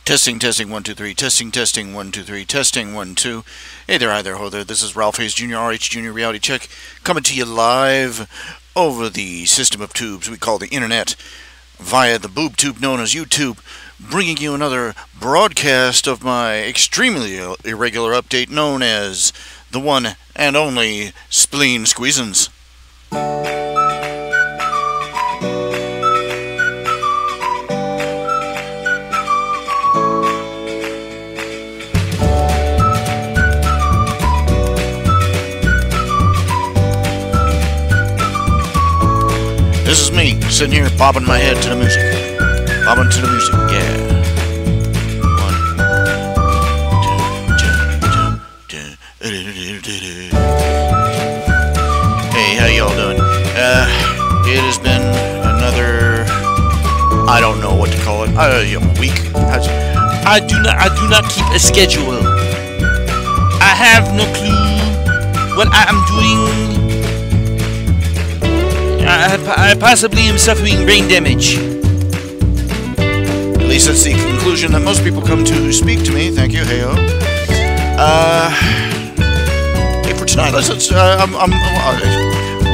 Testing, testing, 1, 2, 3. Testing, testing, 1, 2, 3. Testing, 1, 2. Hey there, hi there, ho there. This is RHJunior, RHJunior Reality Check, coming to you live over the system of tubes we call the internet, via the boob tube known as YouTube, bringing you another broadcast of my extremely irregular update known as the one and only Spleen Squeezins. This is me, sitting here bobbing my head to the music. Bobbing to the music, yeah. 1, 2. Hey, how y'all doing? It has been another, I don't know what to call it, a week. I do not keep a schedule. I have no clue what I am doing. I possibly am suffering brain damage. At least that's the conclusion that most people come to speak to me. Thank you, heyo. Hey, for tonight, what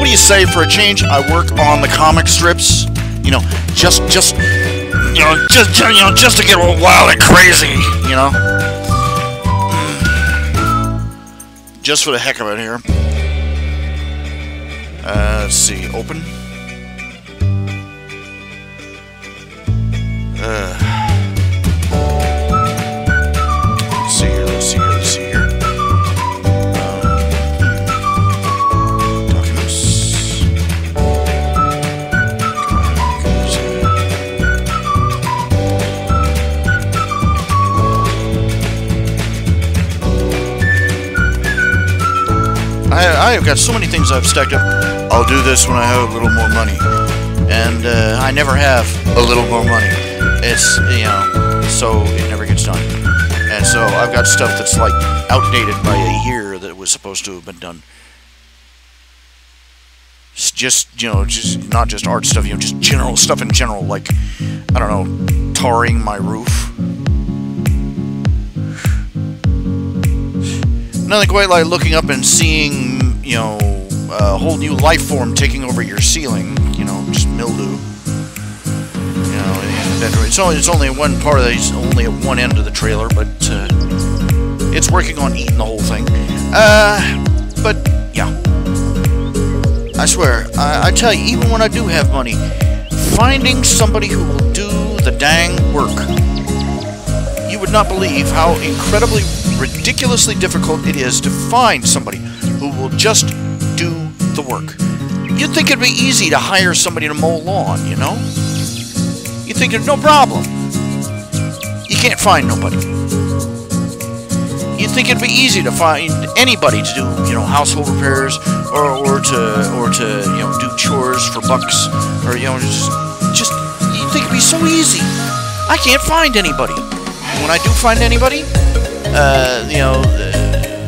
do you say for a change? I work on the comic strips. You know, just to get a little wild and crazy. You know, just for the heck of it here. Let's see, open. Let's see here. Documents. I've got so many things I've stacked up. I'll do this when I have a little more money, and I never have a little more money. It's, you know, so it never gets done. And so I've got stuff that's like outdated by a year that was supposed to have been done. It's just, you know, just not just art stuff, you know, just general stuff in general, like, I don't know, tarring my roof. Nothing quite like looking up and seeing, you know, a whole new life form taking over your ceiling, you know, just mildew. You know, it's only one part of it's only at one end of the trailer, but it's working on eating the whole thing. But yeah, I swear, I tell you, even when I do have money, finding somebody who will do the dang work, you would not believe how incredibly, ridiculously difficult it is to find somebody who will just do the work. You'd think it'd be easy to hire somebody to mow lawn, you know? You'd think it's no problem. You can't find nobody. You'd think it'd be easy to find anybody to do, you know, household repairs or to you know, do chores for bucks, or, you know, just you'd think it'd be so easy. I can't find anybody. When I do find anybody, you know,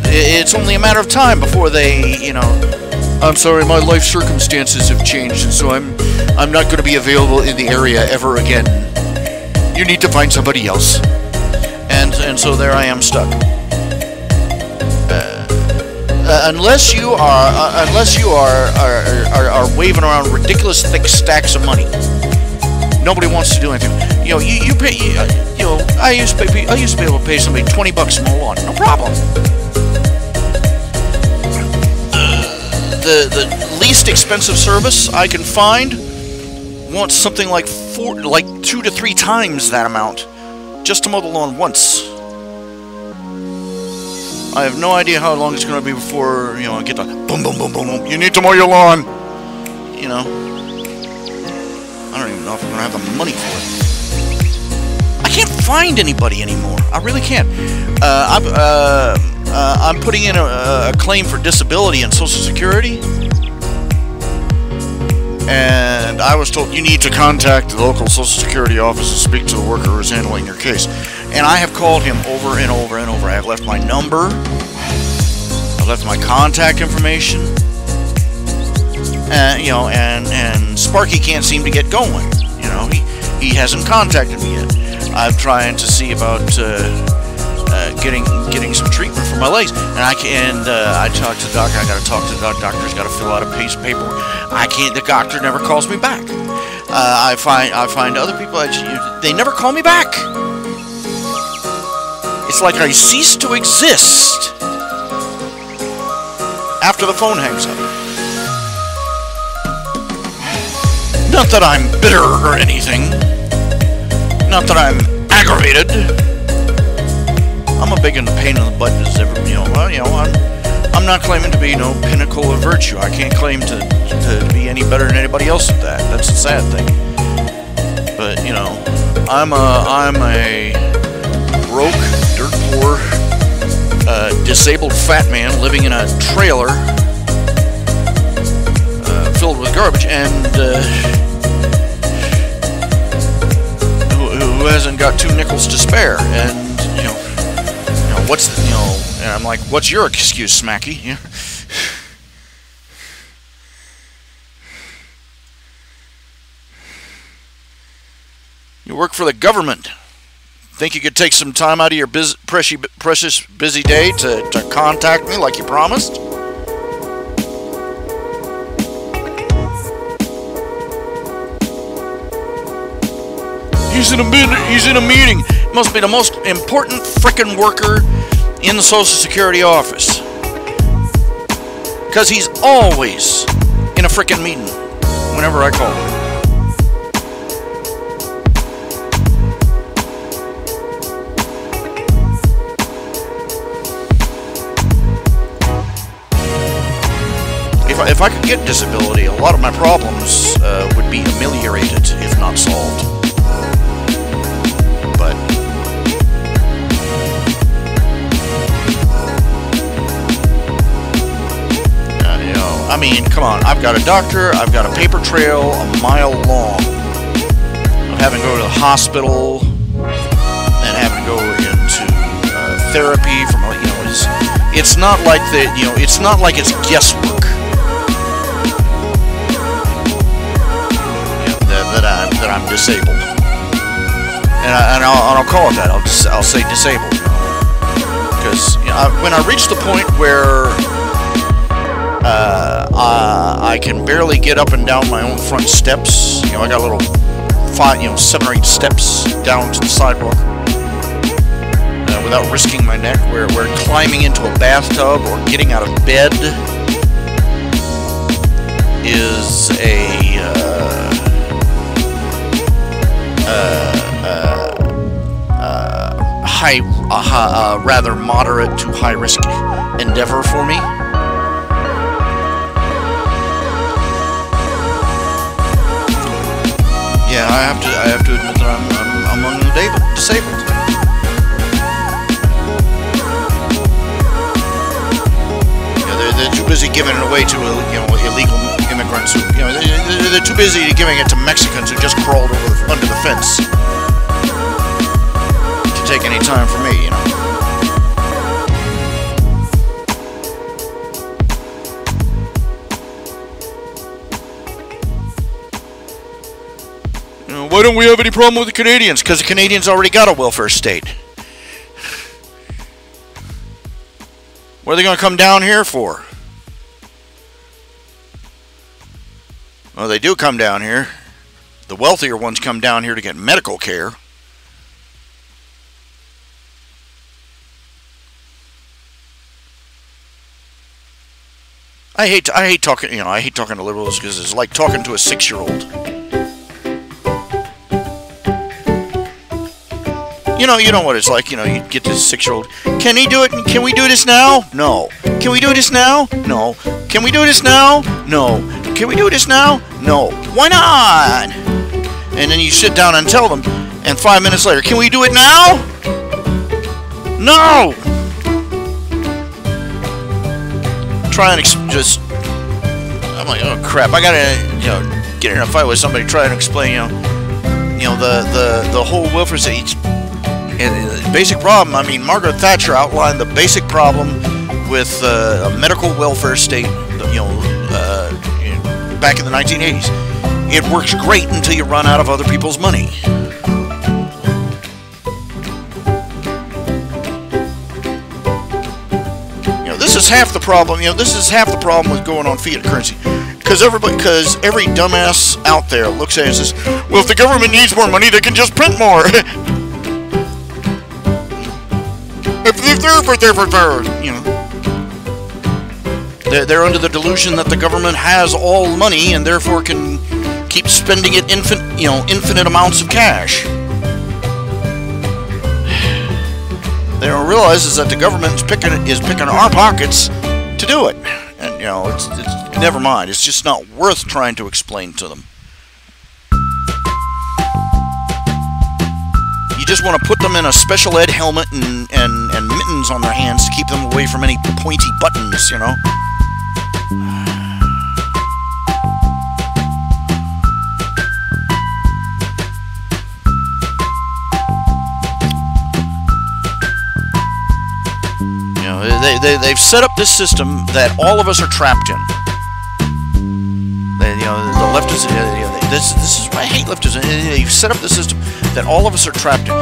it's only a matter of time before they, you know, I'm sorry, my life circumstances have changed, and so I'm not going to be available in the area ever again. You need to find somebody else. And so there I am stuck. Unless you are waving around ridiculous thick stacks of money, nobody wants to do anything. You know, you pay. You know, I used to be able to pay somebody $20 to mow lawn, no problem. The least expensive service I can find wants something like 2 to 3 times that amount just to mow the lawn once. I have no idea how long it's going to be before, you know, I get the boom, boom, boom, boom, boom. You need to mow your lawn. You know, I don't even know if I'm going to have the money for it. I can't find anybody anymore. I really can't. I'm putting in a claim for disability and Social Security, and I was told you need to contact the local Social Security office and speak to the worker who is handling your case. And I have called him over and over and over. I have left my number, I've left my contact information, you know, and Sparky can't seem to get going. You know, he hasn't contacted me yet. I'm trying to see about getting some treatment for my legs, and I talked to the doctor. I got to talk to the doctor's got to fill out a piece of paper. I can't. The doctor never calls me back. I find other people. They never call me back. It's like I cease to exist after the phone hangs up. Not that I'm bitter or anything. Not that I'm aggravated. I'm a big pain in the butt as ever. I'm not claiming to be no pinnacle of virtue. I can't claim to be any better than anybody else at that. That's the sad thing. But I'm a broke, dirt poor, disabled fat man living in a trailer filled with garbage, and who hasn't got 2 nickels to spare. And what's and I'm like, what's your excuse, Smacky? You work for the government. Think you could take some time out of your precious busy day to contact me like you promised? He's in a meeting. Must be the most important frickin' worker in the Social Security office. Because he's always in a frickin' meeting whenever I call him. If I could get disability, a lot of my problems would be ameliorated, if not solved. But I mean, come on. I've got a doctor. I've got a paper trail a mile long of having to go to the hospital and having to go into therapy from it's not like it's not like it's guesswork. That I'm disabled, and I'll call it that. I'll say disabled, because when I reach the point where I can barely get up and down my own front steps, I got a little 7 or 8 steps down to the sidewalk without risking my neck. Where climbing into a bathtub or getting out of bed is a rather moderate to high risk endeavor for me. Yeah, I have to admit that I'm among the disabled. They're too busy giving it away to illegal immigrants who they're too busy giving it to Mexicans who just crawled under the fence. Take any time for me, Why don't we have any problem with the Canadians? Because the Canadians already got a welfare state. What are they going to come down here for? Well, they do come down here. The wealthier ones come down here to get medical care. I hate talking to liberals because it's like talking to a 6-year-old. You know what it's like. You get this 6-year-old. Can he do it? Can we do this now? No. Can we do this now? No. Can we do this now? No. Can we do this now? No. Why not? And then you sit down and tell them, and 5 minutes later, can we do it now? No. Try and I'm like, oh crap! I gotta get in a fight with somebody, try and explain the whole welfare state. And the basic problem. I mean, Margaret Thatcher outlined the basic problem with a medical welfare state. Back in the 1980s, it works great until you run out of other people's money. is half the problem. You know, this is half the problem with going on fiat currency. Because every dumbass out there looks at it and says, well, if the government needs more money, they can just print more. You know, they're under the delusion that the government has all money and therefore can keep spending it infinite amounts of cash. They don't realize is that the government is picking our pockets to do it, and you know it's never mind. It's just not worth trying to explain to them. You just want to put them in a special ed helmet and mittens on their hands to keep them away from any pointy buttons, you know. They've set up this system that all of us are trapped in. You know, the leftists. This is why I hate leftism. They've set up the system that all of us are trapped in.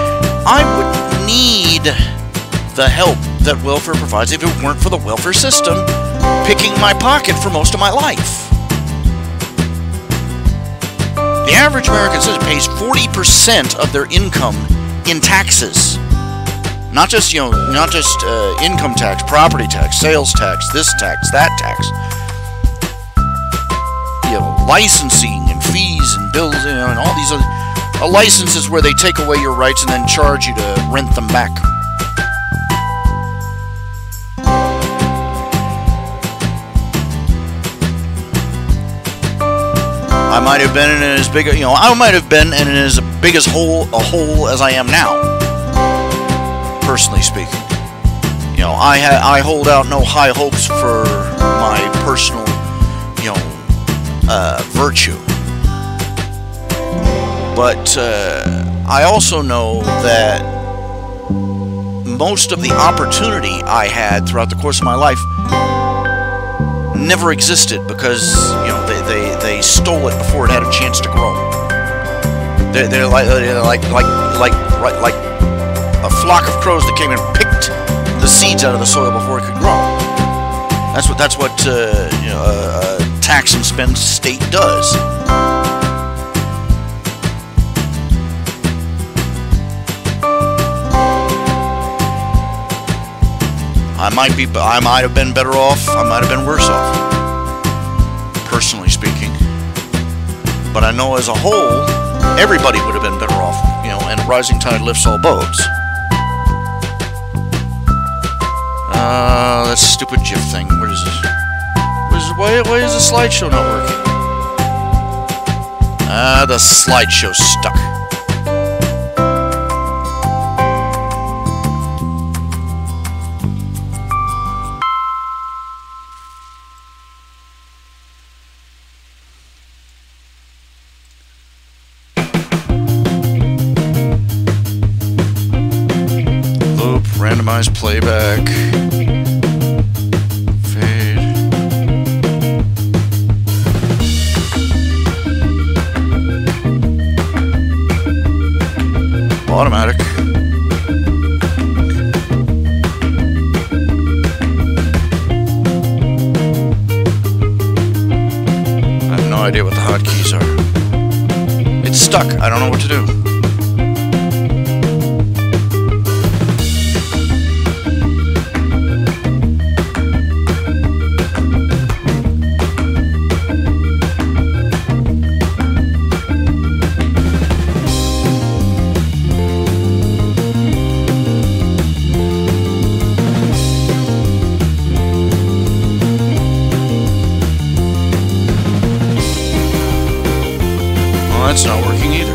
I would need the help that welfare provides if it weren't for the welfare system picking my pocket for most of my life. The average American citizen pays 40% of their income in taxes. Not just, income tax, property tax, sales tax, this tax, that tax. You know, licensing and fees and bills, you know, and all these other... A license is where they take away your rights and then charge you to rent them back. I might have been in as big, I might have been in as big as a hole as I am now. Personally speaking, you know, I hold out no high hopes for my personal, virtue. But I also know that most of the opportunity I had throughout the course of my life never existed because they stole it before it had a chance to grow. They're like a flock of crows that came and picked the seeds out of the soil before it could grow. That's what a tax and spend state does. I might have been better off. I might have been worse off, personally speaking. But I know as a whole, everybody would have been better off. And a rising tide lifts all boats. That stupid GIF thing. What is this? Why is the slideshow not working? The slideshow's stuck. Loop, randomized playback. Automatic. I have no idea what the hotkeys are. It's stuck. I don't know what to do. That's not working either.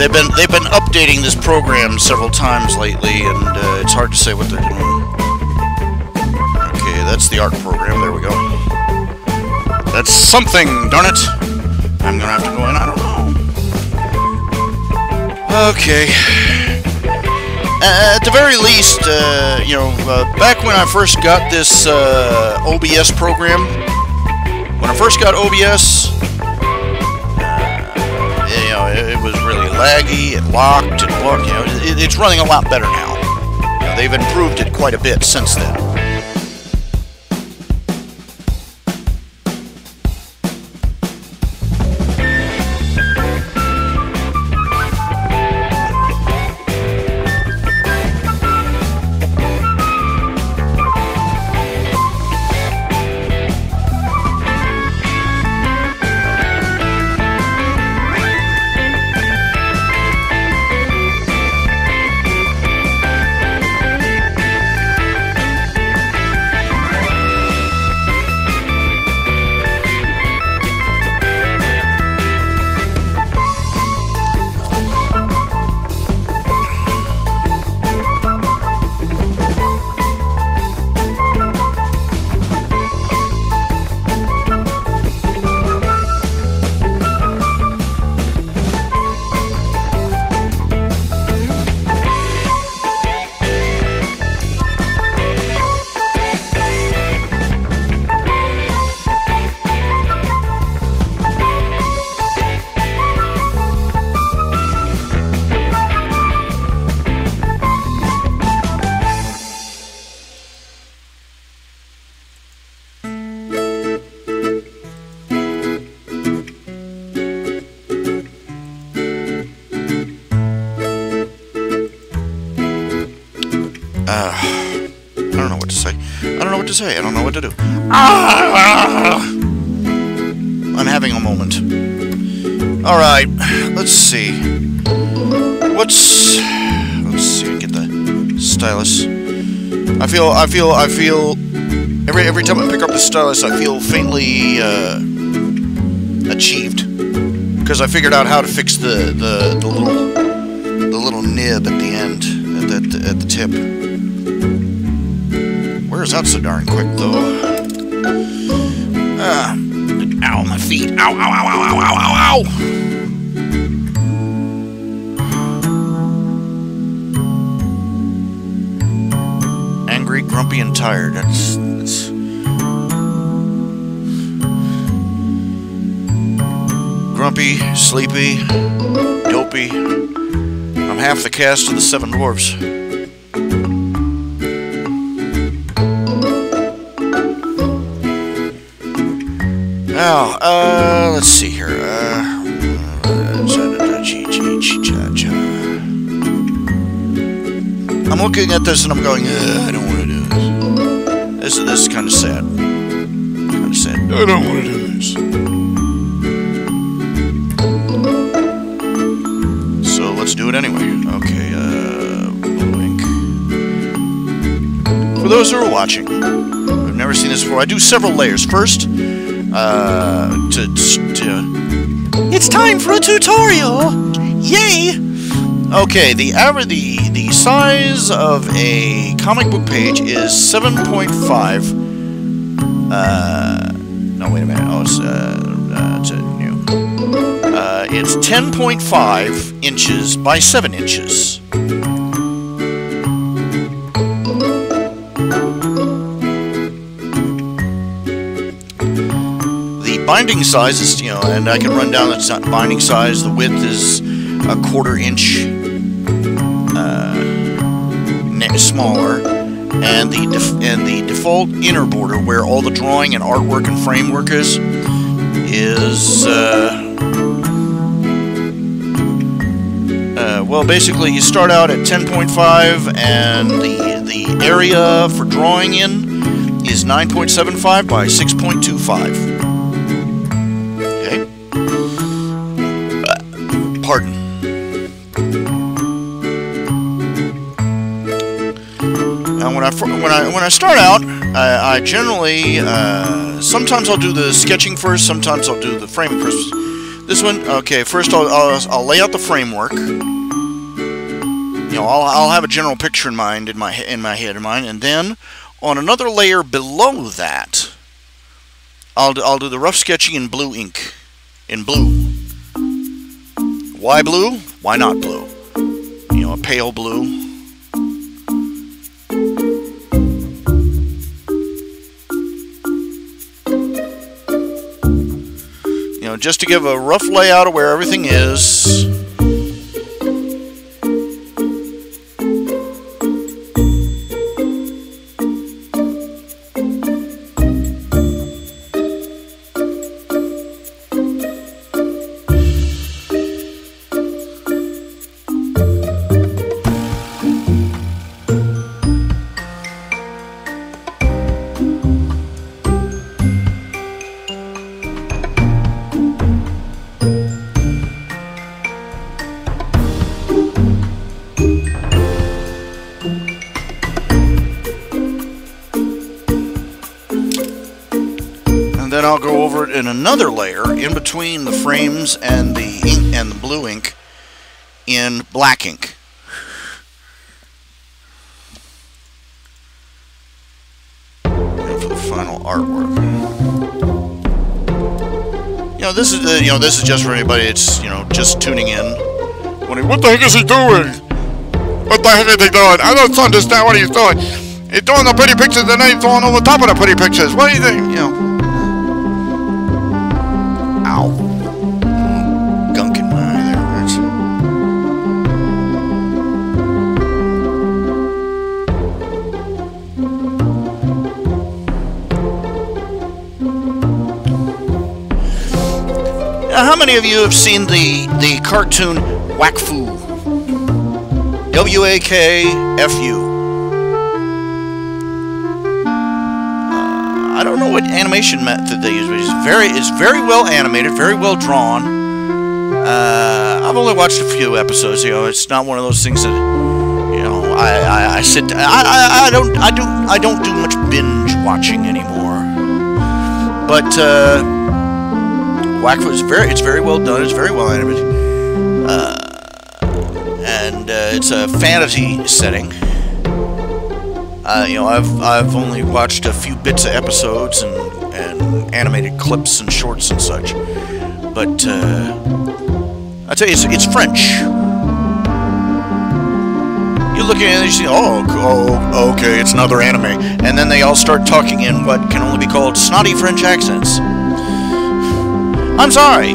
they've been updating this program several times lately, and it's hard to say what they're doing. Okay, that's the art program. There we go. That's something, darn it. I'm gonna have to go in. I don't know. Okay. At the very least, you know, back when I first got this OBS program, when I first got OBS, you know, it was really laggy, it locked, and looked, you know, it's running a lot better now. You know, they've improved it quite a bit since then. I don't know what to say. I don't know what to say. I don't know what to do. I'm having a moment. Alright, let's see. Let's see, get the stylus. I feel every time I pick up the stylus I feel faintly achieved. Because I figured out how to fix the little nib at the end, at the tip. Where's that so darn quick, though? Ow, my feet. Ow, ow, ow, ow, ow, ow, ow, ow! Angry, grumpy, and tired. That's... Grumpy, sleepy, dopey. I'm half the cast of the Seven Dwarfs. Now, let's see here. I'm looking at this and I'm going, I don't want to do this. This is kind of sad. Kind of sad. I don't want to do this. So let's do it anyway. Okay, blue ink. For those who are watching, who've never seen this before, I do several layers. First, it's time for a tutorial! Yay! Okay, the size of a comic book page is 7.5. No, wait a minute. Oh, it's new. It's 10.5 inches by 7 inches. Binding size is, you know, and I can run down the binding size. The width is a 1/4 inch smaller, and the default inner border, where all the drawing and artwork and framework is well, basically you start out at 10.5, and the area for drawing in is 9.75 by 6.25. Pardon. And when I start out, I generally sometimes I'll do the sketching first, sometimes I'll do the framing first. This one, okay. First, I'll lay out the framework. You know, I'll have a general picture in mind, in my head, and then on another layer below that, I'll do the rough sketching in blue ink, in blue. Why blue? Why not blue? You know, a pale blue. You know, just to give a rough layout of where everything is. Then I'll go over it in another layer in between the frames and the ink and the blue ink in black ink. And for the final artwork. You know, this is just for anybody that's, you know, just tuning in. What the heck is he doing? What the heck is he doing? I don't understand what he's doing. He's doing the pretty pictures and then he's going over top of the pretty pictures. What do you think? You know. Ow. Gunk in my eye there. Now, how many of you have seen the cartoon Wakfu? W-A-K-F-U. I don't know what animation method they use, but it's very well animated, very well drawn. I've only watched a few episodes. You know, it's not one of those things that, you know, I sit. I don't do much binge watching anymore. But Wakfu is very well done. It's very well animated, and it's a fantasy setting. You know, I've only watched a few bits of episodes and animated clips and shorts and such, but I tell you, it's French. You look at it and you see, oh, okay, it's another anime, and then they all start talking in what can only be called snotty French accents. I'm sorry,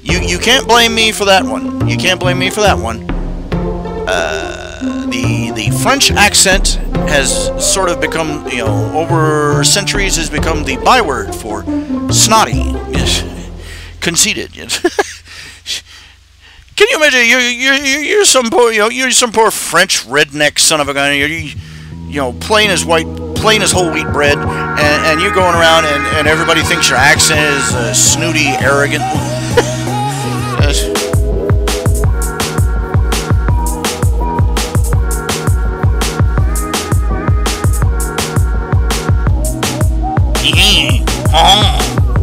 you can't blame me for that one. You can't blame me for that one. The French accent has sort of become, you know, over centuries has become the byword for snotty, conceited. Can you imagine? You're some poor, you know, you're some poor French redneck son of a gun. You know, plain as whole wheat bread, and you're going around and everybody thinks your accent is snooty, arrogant.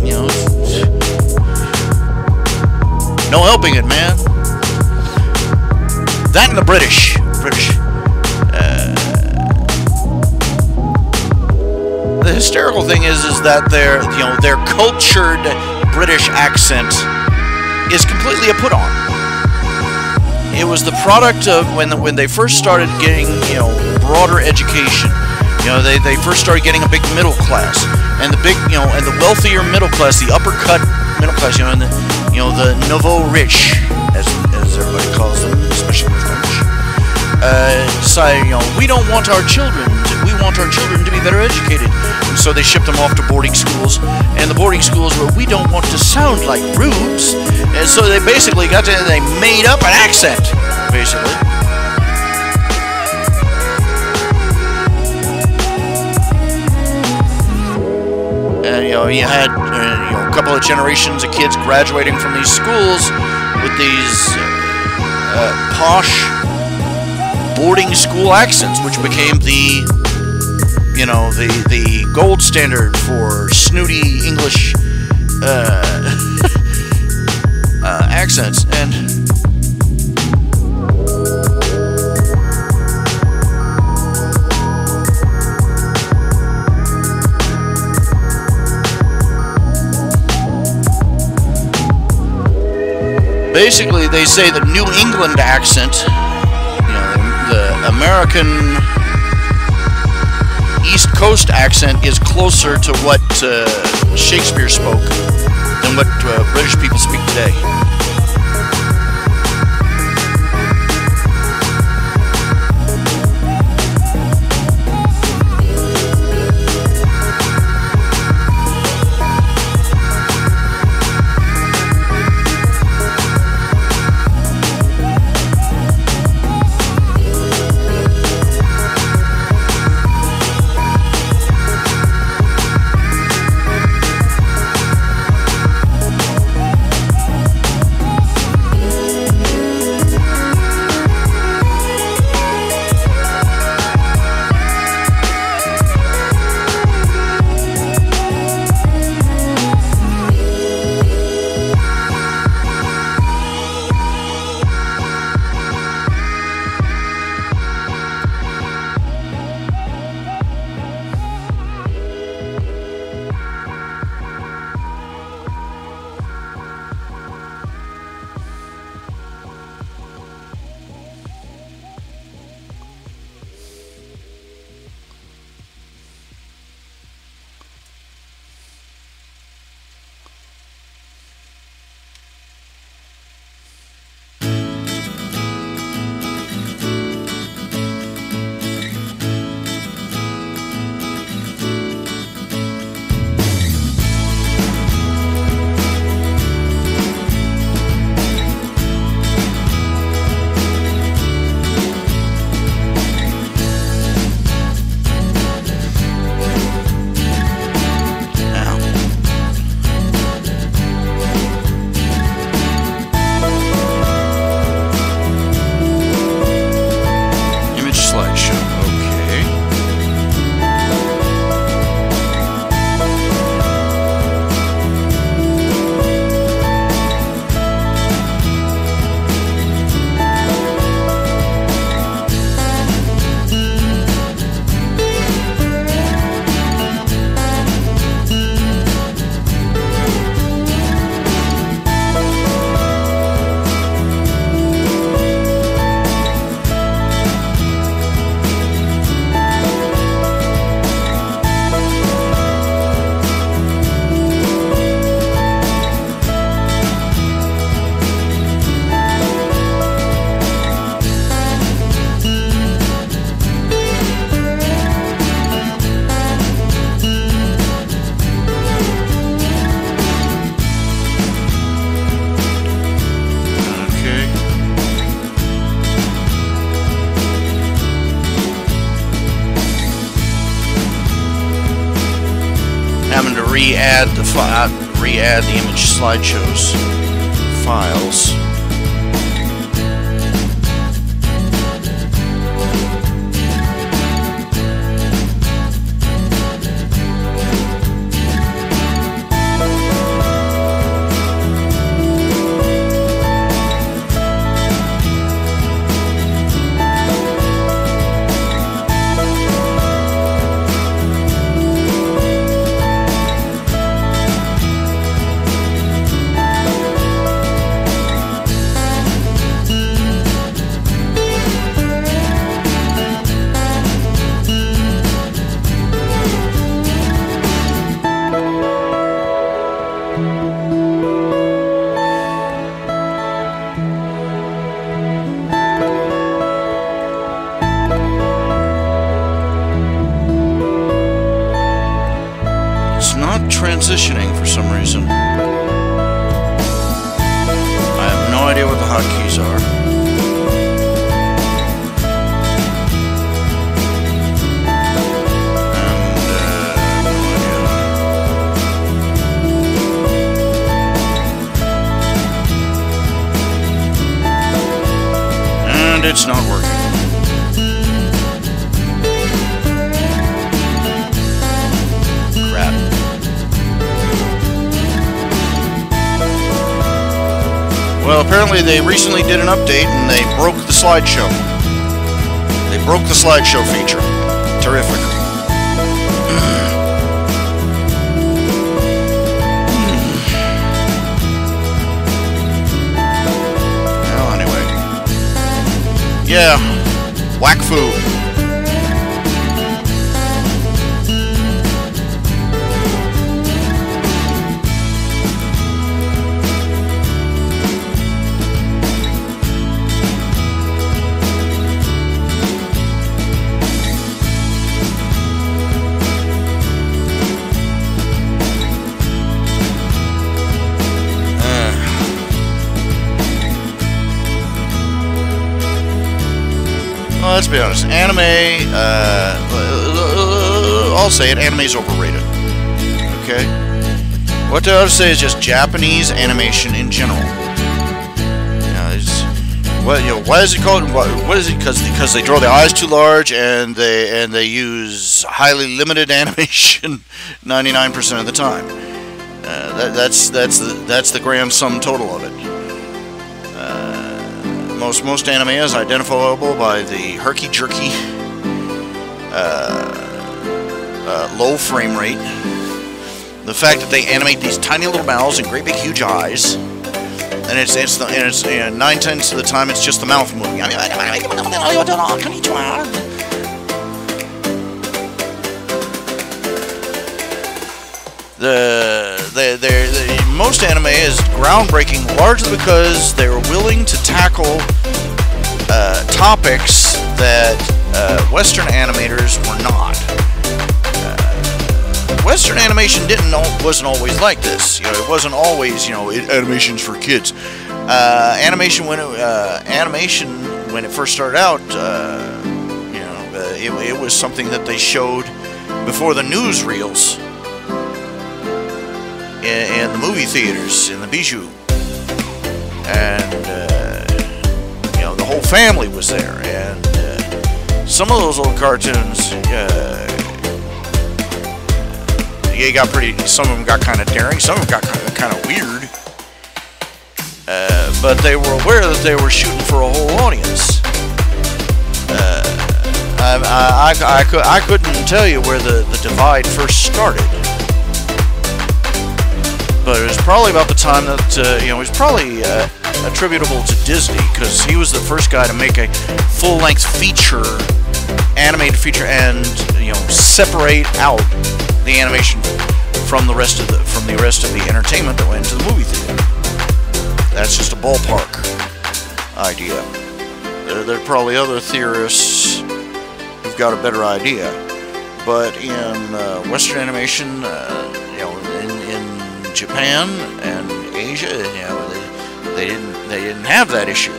You know, no helping it, man. That and the British. The hysterical thing is that their cultured British accent is completely a put on. It was the product of when they first started getting, you know, broader education. You know, they first started getting a big middle class, and the wealthier middle class, the upper cut middle class, you know, and the nouveau riche, as everybody calls them, especially the French, decided, you know, we want our children to be better educated, and so they shipped them off to boarding schools, and the boarding schools were, we don't want to sound like rubes, and so they basically they made up an accent, basically. You know, you had a couple of generations of kids graduating from these schools with these posh boarding school accents, which became the gold standard for snooty English accents, and basically they say the New England accent, you know, the American East Coast accent is closer to what Shakespeare spoke than what British people speak today. Having to re-add the image slideshows files. Transitioning for some reason. I have no idea what the hotkeys are. And it's not working. Crap. apparently they recently did an update and they broke the slideshow. They broke the slideshow feature. Terrific. Well, anyway. Yeah. Whack foo. Well, let's be honest. Anime, I'll say it, anime's overrated. Okay? What I ought to say is just Japanese animation in general. Why is it called? What is it? Because they draw the eyes too large and they use highly limited animation 99% of the time. That's the grand sum total of it. Most anime is identifiable by the herky-jerky, low frame rate. The fact that they animate these tiny little mouths and great big huge eyes, and it's 9/10 of the time it's just the mouth moving. Most anime is groundbreaking largely because they were willing to tackle topics that Western animators were not. Western animation wasn't always like this. It wasn't always animation's for kids. Animation when it first started out, it was something that they showed before the newsreels. In the movie theaters, in the bijou, and the whole family was there, and some of those old cartoons, some of them got kind of daring, some of them got kind of weird, but they were aware that they were shooting for a whole audience. I couldn't tell you where the divide first started. But it was probably about the time that, it was probably attributable to Disney, because he was the first guy to make a full-length feature, animated feature, and, separate out the animation from the rest of the entertainment that went into the movie theater. That's just a ballpark idea. There are probably other theorists who've got a better idea. But in Western animation, in Japan and Asia, they didn't have that issue.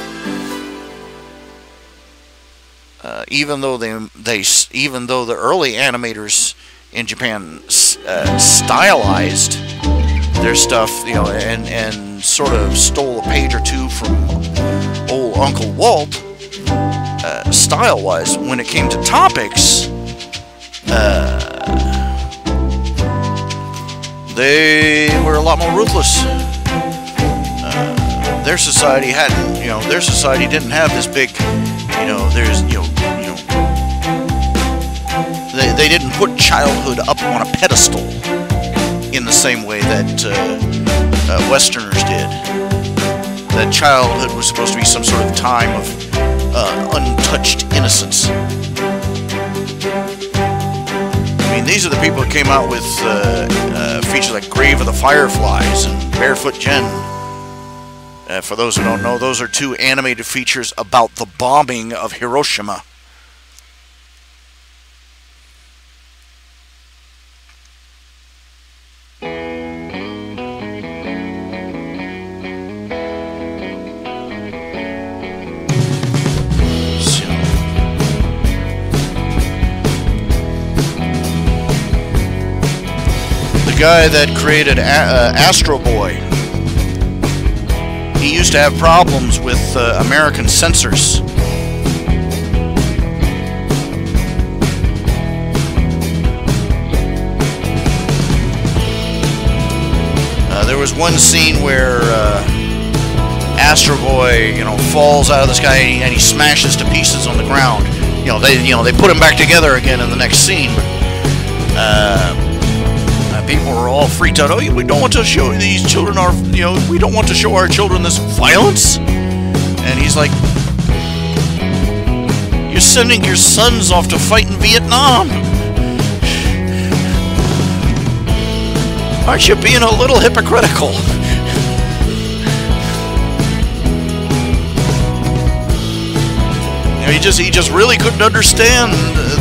Even though the early animators in Japan stylized their stuff, and sort of stole a page or two from old Uncle Walt, style-wise, when it came to topics, they were a lot more ruthless. Their society didn't have this big, they didn't put childhood up on a pedestal in the same way that Westerners did. That childhood was supposed to be some sort of time of untouched innocence. I mean, these are the people that came out with features like Grave of the Fireflies and Barefoot Gen. For those who don't know, those are two animated features about the bombing of Hiroshima. The guy that created Astro Boy, he used to have problems with American censors. There was one scene where Astro Boy, you know, falls out of the sky and he smashes to pieces on the ground. They put him back together again in the next scene. People are all freaked out. Oh, we don't want to show these children we don't want to show our children this violence. And he's like, you're sending your sons off to fight in Vietnam. Aren't you being a little hypocritical? He just really couldn't understand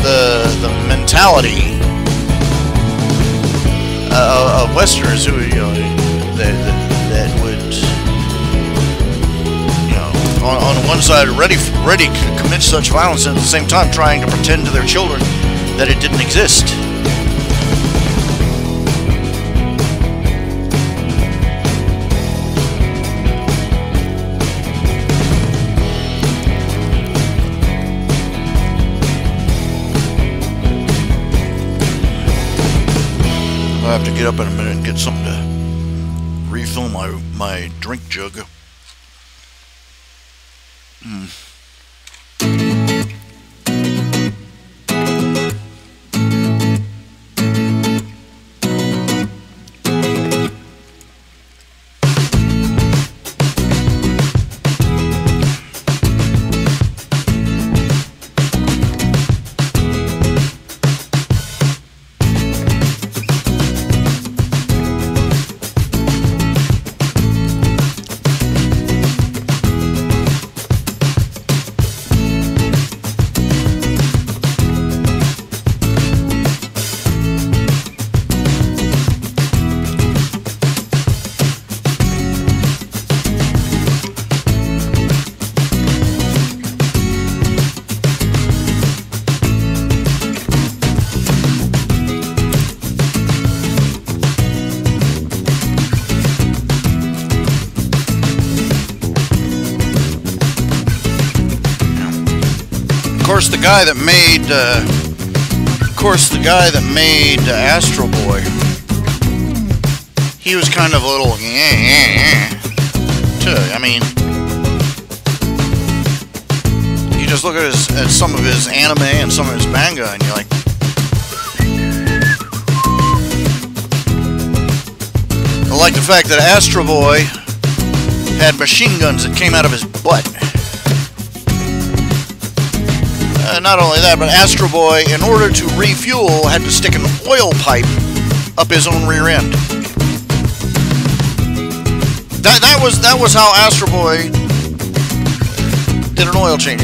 the mentality of Westerners who that would on one side ready to commit such violence, and at the same time trying to pretend to their children that it didn't exist. I have to get up in a minute and get something to refill my drink jug. Of course, the guy that made Astro Boy, he was kind of a little too. I mean, you just look at some of his anime and some of his manga, and you're like, I like the fact that Astro Boy had machine guns that came out of his butt. Not only that, but Astro Boy, in order to refuel, had to stick an oil pipe up his own rear end. That was how Astro Boy did an oil change.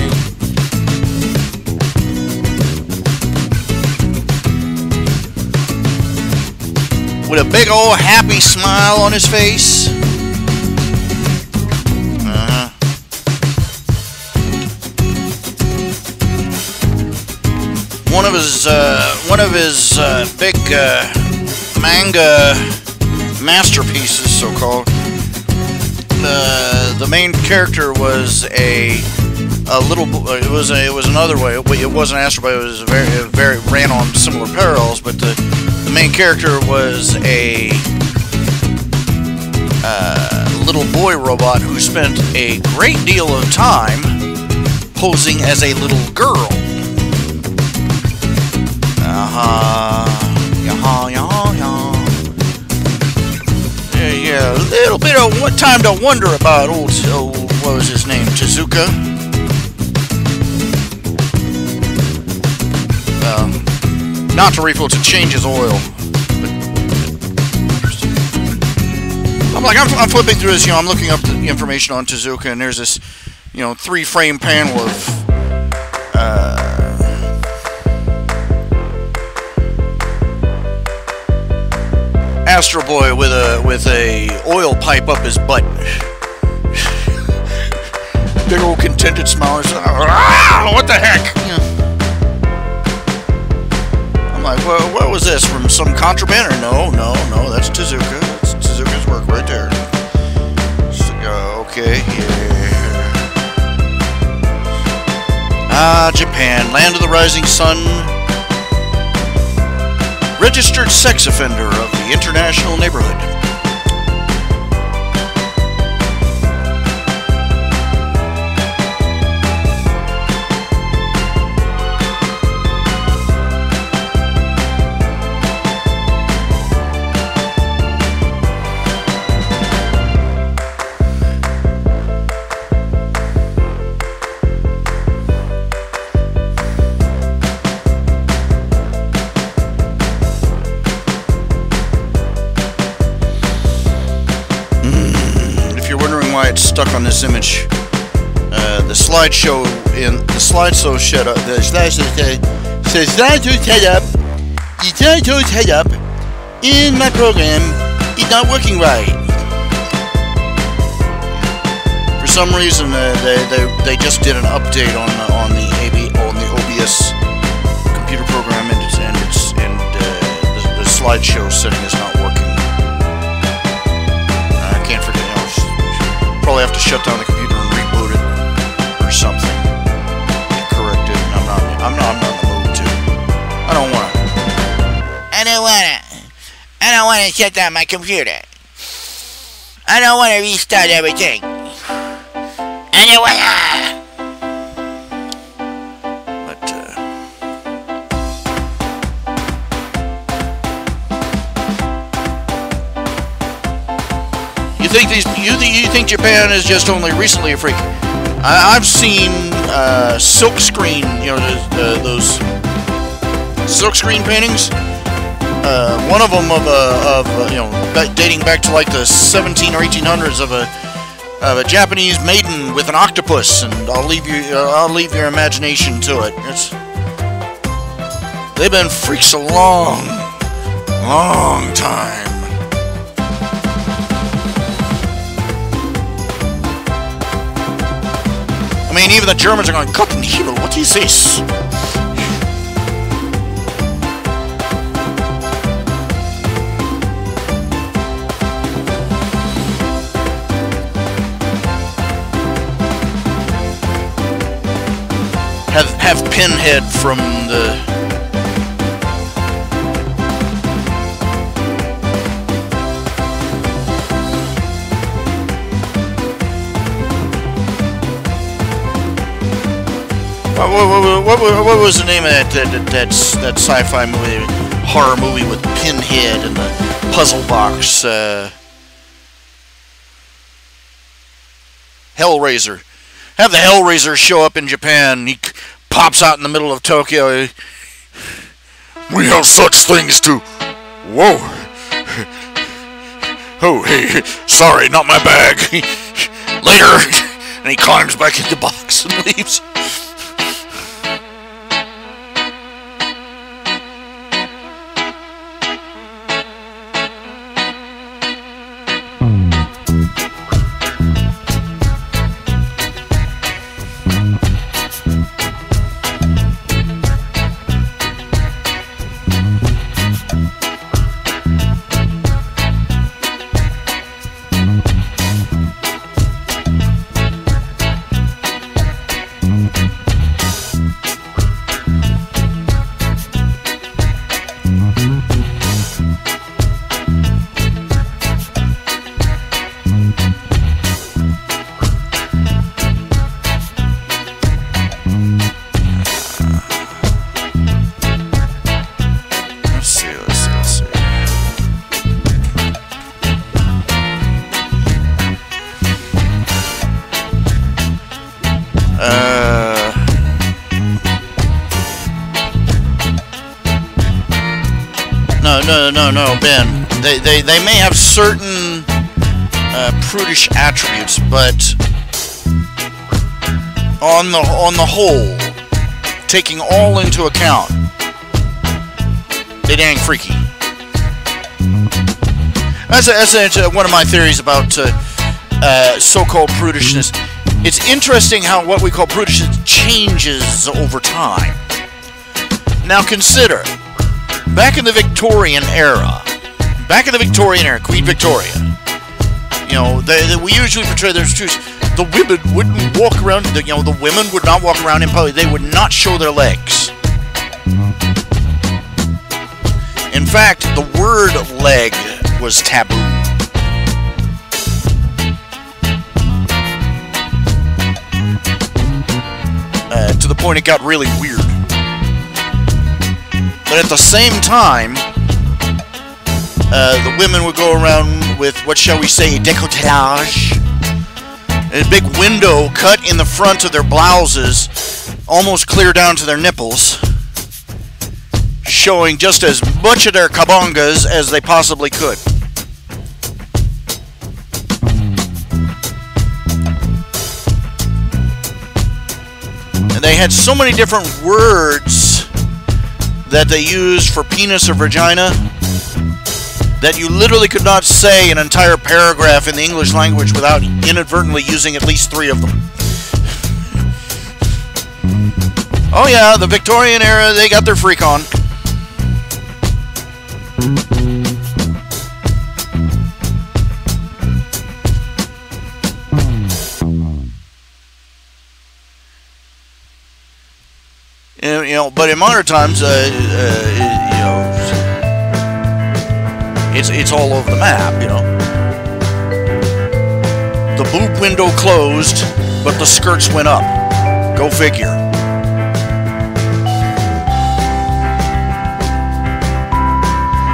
With a big old happy smile on his face. One of his big manga masterpieces, so-called. The main character was a little. It was another way. It wasn't Astro Boy. It was very ran on similar parallels. But the main character was a little boy robot who spent a great deal of time posing as a little girl. Yeah, a little bit of time to wonder about old what was his name, Tezuka? Not to refill, to change his oil. I'm flipping through this, I'm looking up the information on Tezuka, and there's this, 3-frame panel of Astro Boy with a oil pipe up his butt. Big old contented smile. What the heck? I'm like, well, what was this, from some contraband? Or no, that's Tezuka. That's Tezuka's work right there. So, okay, yeah. Japan, land of the rising sun. Registered sex offender of the international neighborhood. why it's stuck on this image. The slideshow setup in my program is not working right. For some reason, they just did an update on the OBS computer program, and the slideshow setting is not working. I can't forget. Probably have to shut down the computer and reboot it or something. Correct it. I'm not in the mood to. I don't want to. I don't want to shut down my computer. I don't want to restart everything. I don't want to. You think Japan is just only recently a freak? I've seen silk screen, those silk screen paintings. One of them dating back to like the 17 or 1800s of a Japanese maiden with an octopus, and I'll leave your imagination to it. They've been freaks a long time. I mean, even the Germans are going, Gott in Himmel, what is this? Have Pinhead from the... What was the name of that sci-fi movie, horror movie with Pinhead and the puzzle box? Hellraiser. Have the Hellraiser show up in Japan. He pops out in the middle of Tokyo. We have such things to... Whoa. Oh, hey, sorry, not my bag. Later. And he climbs back in the box and leaves. No, Ben. They may have certain prudish attributes, but on the whole, taking all into account, they dang freaky. That's one of my theories about so-called prudishness. It's interesting how what we call prudishness changes over time. Now consider. Back in the Victorian era, Queen Victoria, we usually portray there's truths. The women wouldn't walk around, the women would not walk around in public. They would not show their legs. In fact, the word leg was taboo. To the point it got really weird. But at the same time, the women would go around with, what shall we say, décolletage. A big window cut in the front of their blouses, almost clear down to their nipples, showing just as much of their kabongas as they possibly could. they had so many different words that they used for penis or vagina that you literally could not say an entire paragraph in the English language without inadvertently using at least 3 of them. Oh yeah, the Victorian era, they got their freak on. You know, but in modern times, you know, it's all over the map. You know, the boob window closed, but the skirts went up. Go figure.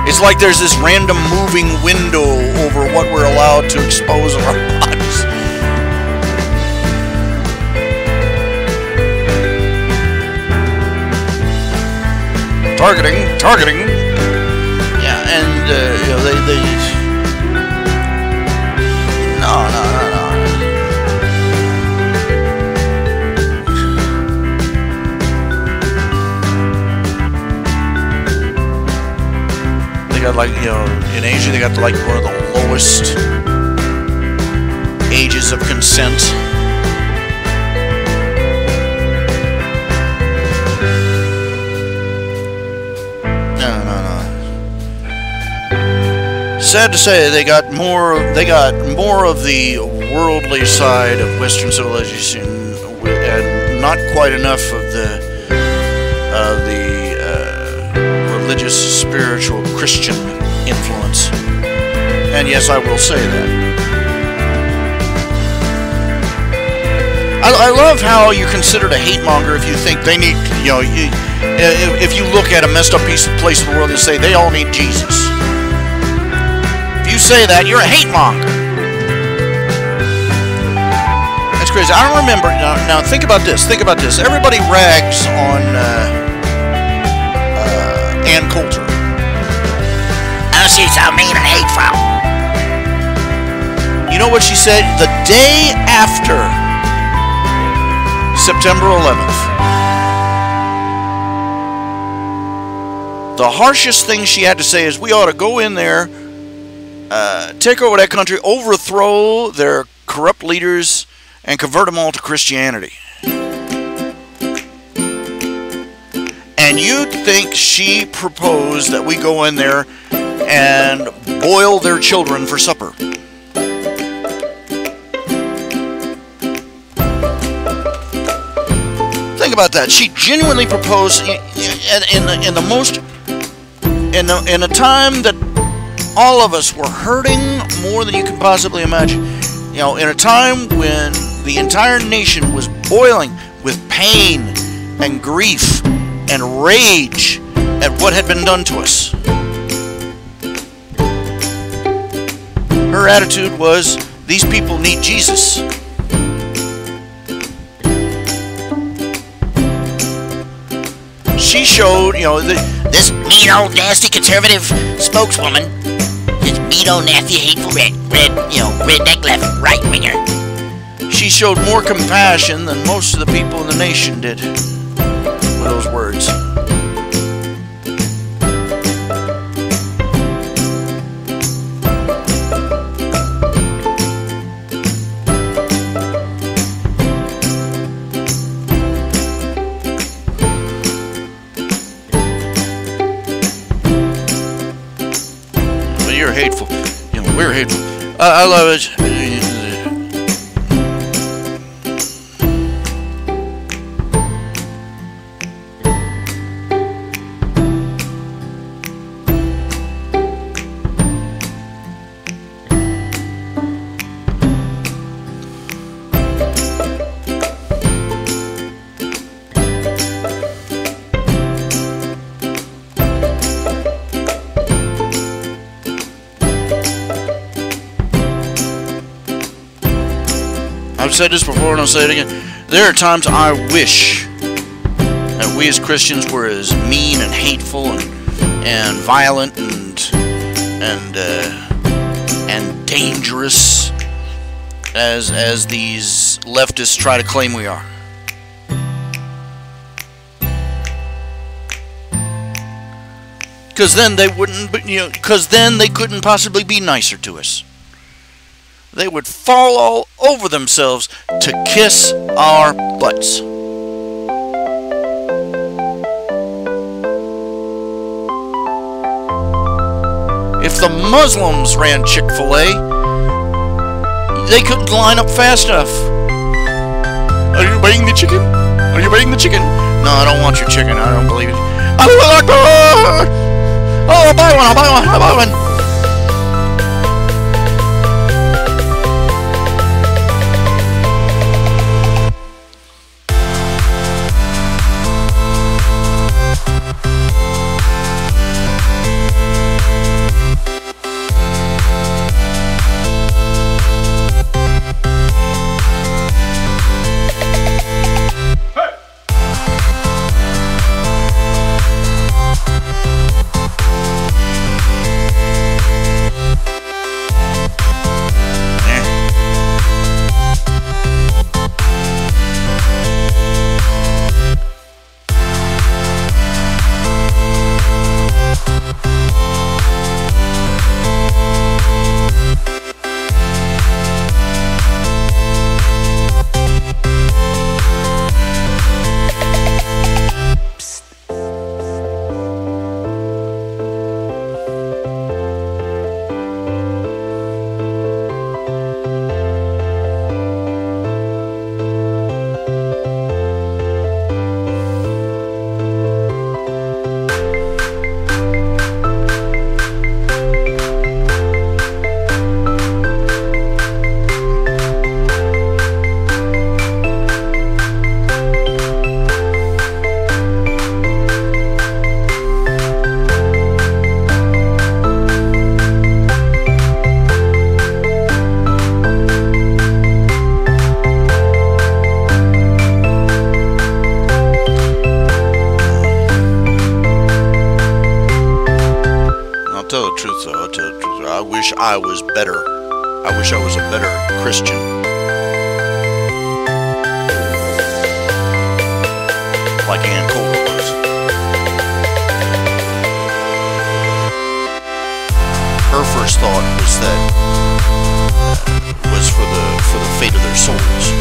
It's like there's this random moving window over what we're allowed to expose of our bodies. Targeting. Yeah, and you know, they no. They got, like, you know, in Asia they got like one of the lowest ages of consent. Sad to say, they got more of the worldly side of Western civilization, and not quite enough of the religious, spiritual, Christian influence. And yes, I will say that. I love how you're considered a hate monger if you think they need, you know, if you look at a messed up place in the world and say they all need Jesus. If you say that, you're a hate monger. That's crazy. I don't remember. Now think about this. Everybody rags on Ann Coulter. Oh, she's so mean and hateful. You know what she said the day after September 11th? The harshest thing she had to say is we ought to go in there, take over that country, overthrow their corrupt leaders, and convert them all to Christianity. And you'd think she proposed that we go in there and boil their children for supper. Think about that. She genuinely proposed in a time that all of us were hurting more than you can possibly imagine. You know, in a time when the entire nation was boiling with pain and grief and rage at what had been done to us. Her attitude was, these people need Jesus. She showed, you know, This mean old nasty conservative spokeswoman, this mean old nasty hateful redneck left right winger. She showed more compassion than most of the people in the nation did with those words. You're hateful. You know, we're hateful. I love it. I've said this before and I'll say it again. There are times I wish that we as Christians were as mean and hateful and violent and dangerous as these leftists try to claim we are. Because then they wouldn't, because then they couldn't possibly be nicer to us. They would fall all over themselves to kiss our butts. If the Muslims ran Chick-fil-A, they couldn't line up fast enough. Are you buying the chicken? Are you buying the chicken? No, I don't want your chicken. I don't believe it. Allahu Akbar! Oh, I'll buy one. I'll buy one. I'll buy one. I wish I was better. I wish I was a better Christian. Like Ann Coulter was. Her first thought was that was for the fate of their souls.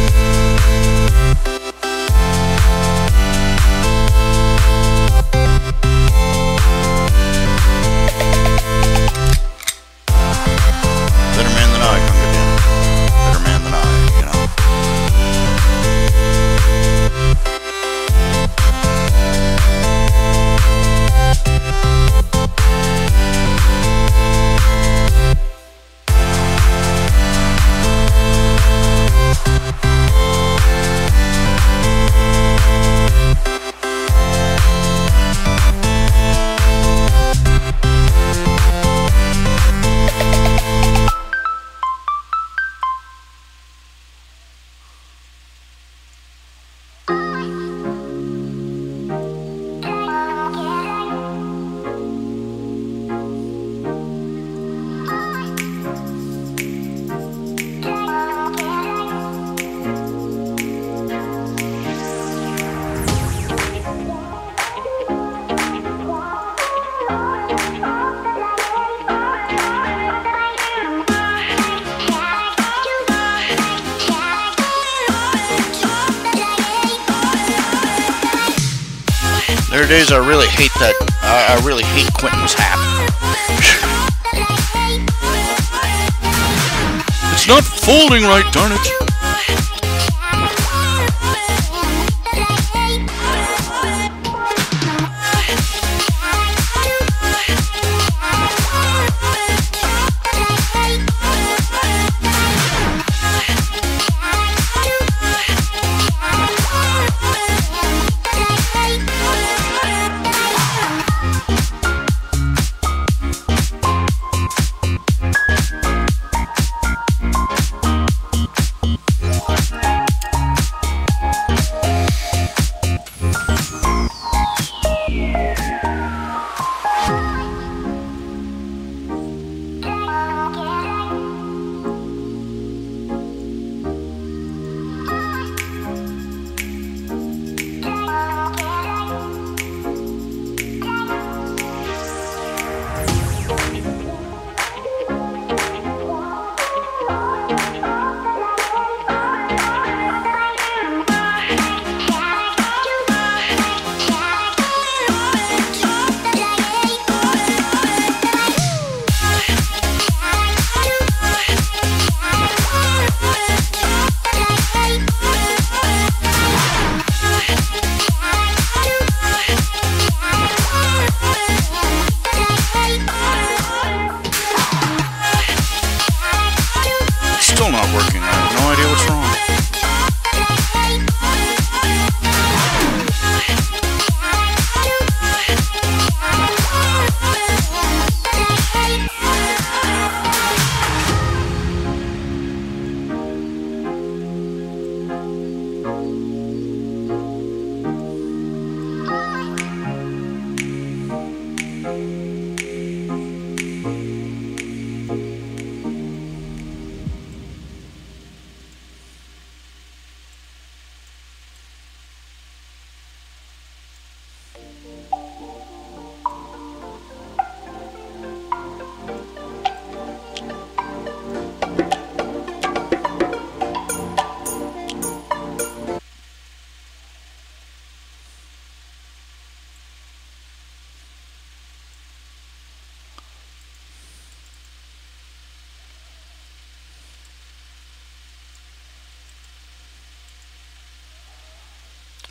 There are days I really hate that. I really hate Quentin's hat. It's not folding right, darn it. Still not working. I have no idea what's wrong.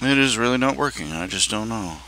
It is really not working. I just don't know.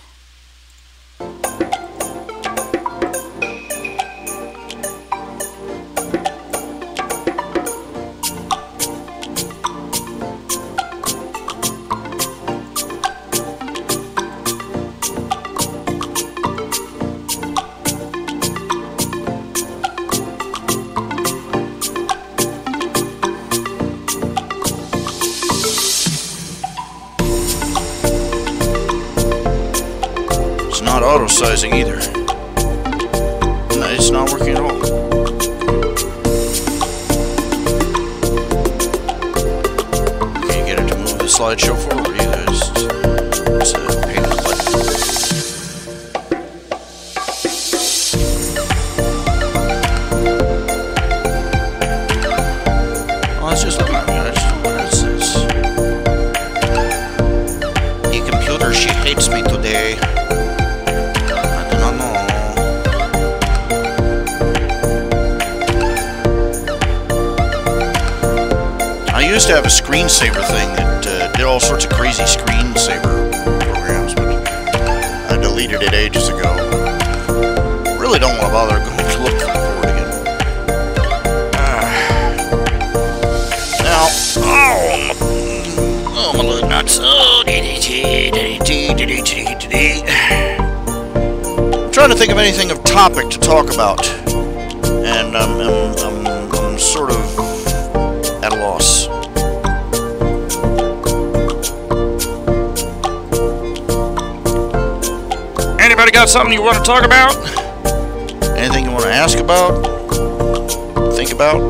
Auto-sizing either. No, it's not working at all. Can't get it to move the slideshow forward either. It's a pain in the butt. Oh, it's just looking at me. I just don't know what it says. The computer, she hates me today. I used to have a screensaver thing that did all sorts of crazy screensaver programs, but I deleted it ages ago. Really don't want to bother going to look for it again. Now, oh my little nuts. I'm trying to think of anything of topic to talk about, and I'm sort of at a loss. Anybody got something you want to talk about? Anything you want to ask about? Think about?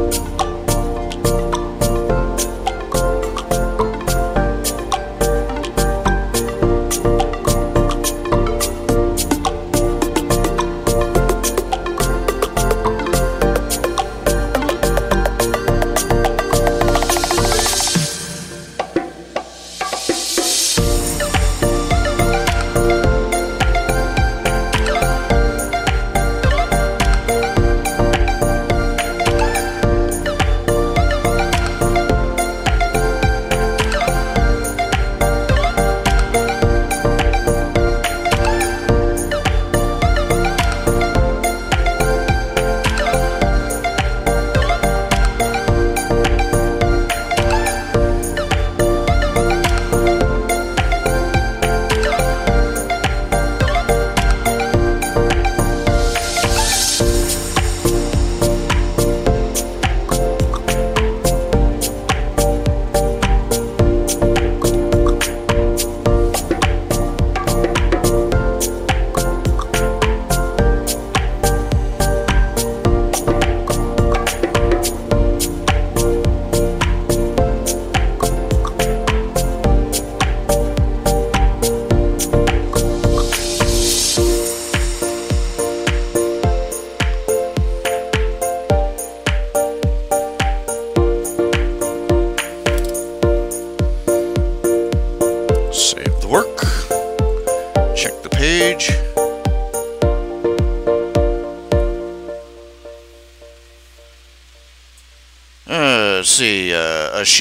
Let's see,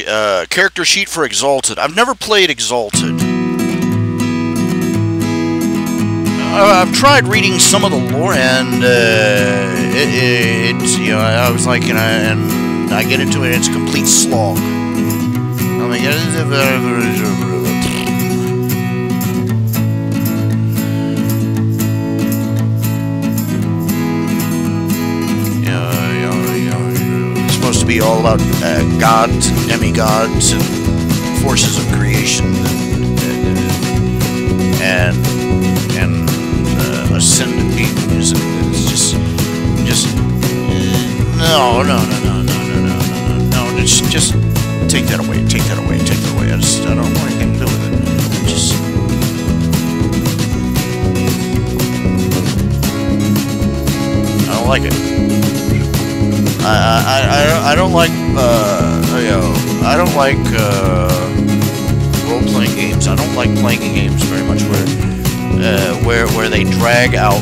a character sheet for Exalted. I've never played Exalted. I've tried reading some of the lore, and it's, you know, I was like, and I get into it, and it's a complete slog. I mean, it's supposed to be all about gods and demigods and forces of creation and ascended beings, and it's just no, just take that away, take that away. I don't want anything to do with it. I don't like it. I don't like I don't like role-playing games. I don't like playing games very much where they drag out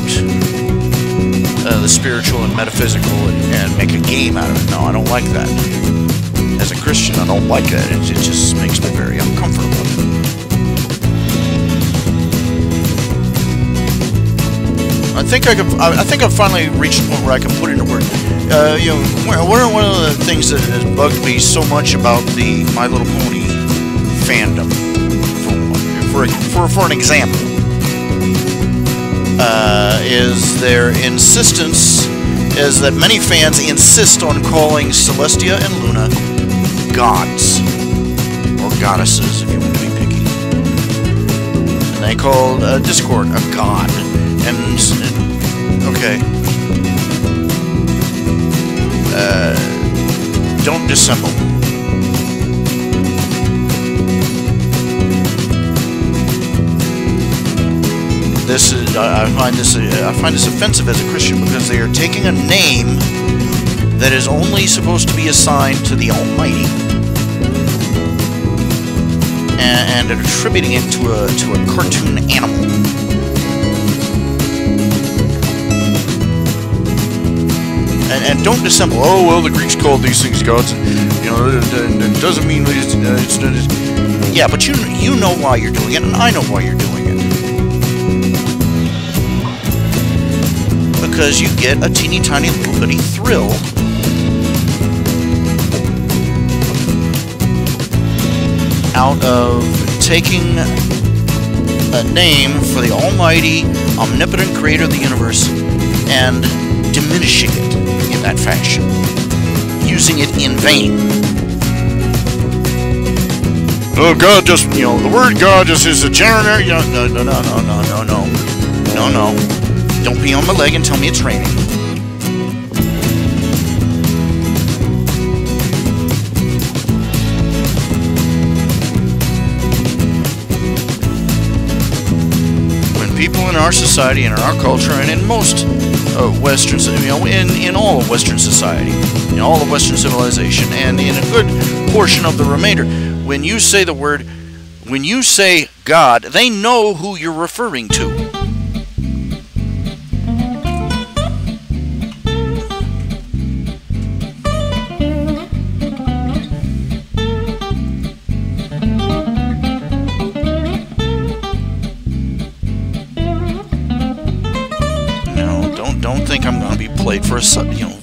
the spiritual and metaphysical and make a game out of it. No, I don't like that. As a Christian, I don't like that. It just makes me very uncomfortable. I think I've finally reached the point where I can put into words. One of the things that has bugged me so much about the My Little Pony fandom, for an example, is their insistence, is that many fans insist on calling Celestia and Luna gods, or goddesses, if you want to be picky. And they called Discord a god. And, okay. Don't dissemble. This is, I find this offensive as a Christian, because they are taking a name that is only supposed to be assigned to the Almighty and attributing it to a cartoon animal. And don't dissemble. Oh well, the Greeks called these things gods. It doesn't mean it's yeah, but you know why you're doing it, and I know why you're doing it. Because you get a teeny tiny little bitty thrill out of taking a name for the almighty, omnipotent creator of the universe and diminishing it in that fashion, using it in vain. Oh, God just, the word God just is a generic. No. Don't be on my leg and tell me it's raining. When people in our society and in our culture and in most Western, in all of Western society, in all of Western civilization, and in a good portion of the remainder, when you say God, they know who you're referring to. Don't think I'm going to be played for a simpleton.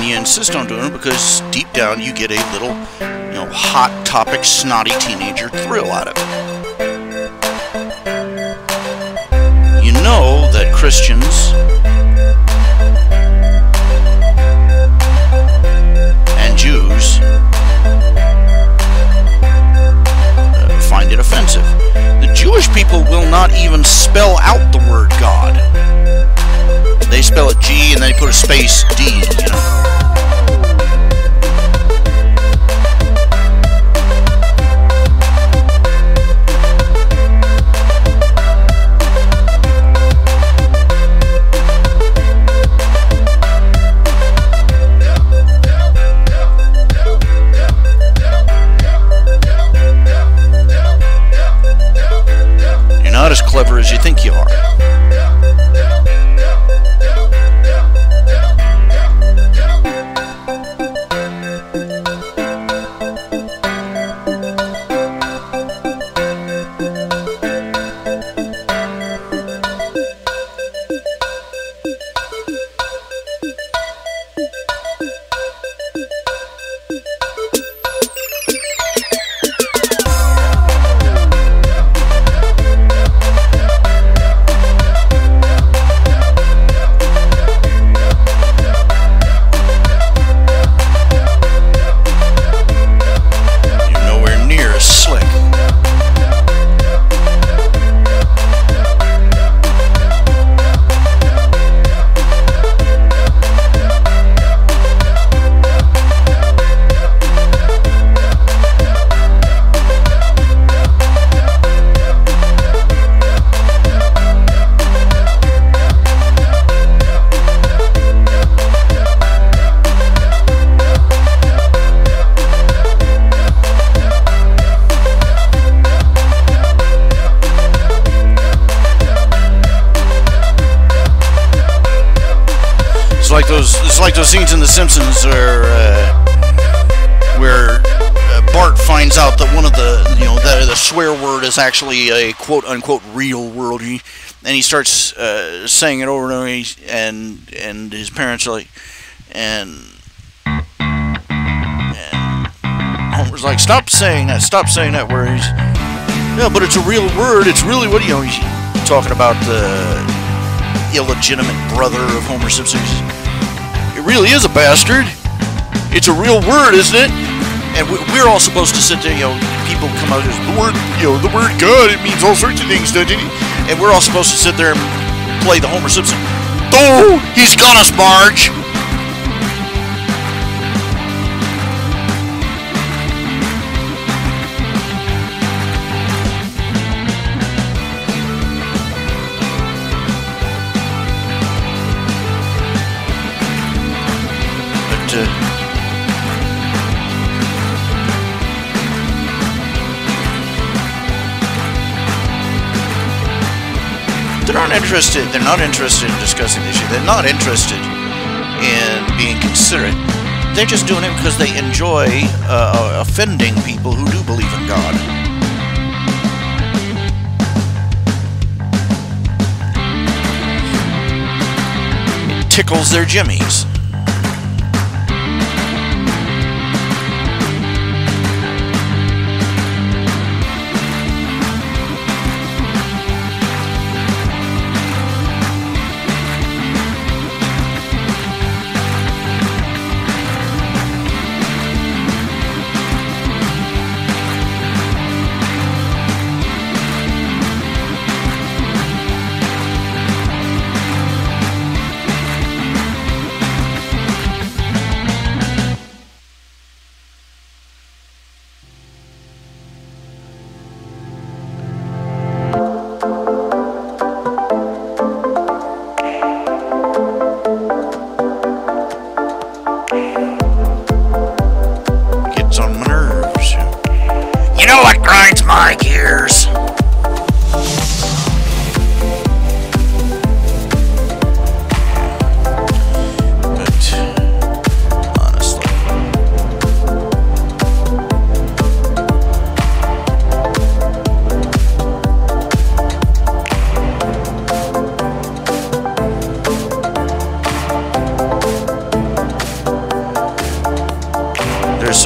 you insist on doing it because deep down you get a little, hot topic, snotty teenager thrill out of it. You know that Christians and Jews find it offensive. The Jewish people will not even spell out the word God. They spell it G and they put a space D, You're not as clever as you think you are. It's like those scenes in The Simpsons where Bart finds out that one of the swear word is actually a quote unquote real word, and he starts saying it over and over, and his parents are like, and Homer's like, stop saying that word. Yeah, but it's a real word. It's really what he's talking about, the illegitimate brother of Homer Simpson. It really is a bastard. It's a real word, isn't it? And we're all supposed to sit there, people come out as the word God, it means all sorts of things, doesn't it? And we're all supposed to sit there and play the Homer Simpson. Oh, he's got us, Marge! They're not interested in discussing the issue. They're not interested in being considerate. They're just doing it because they enjoy offending people who do believe in God. It tickles their jimmies.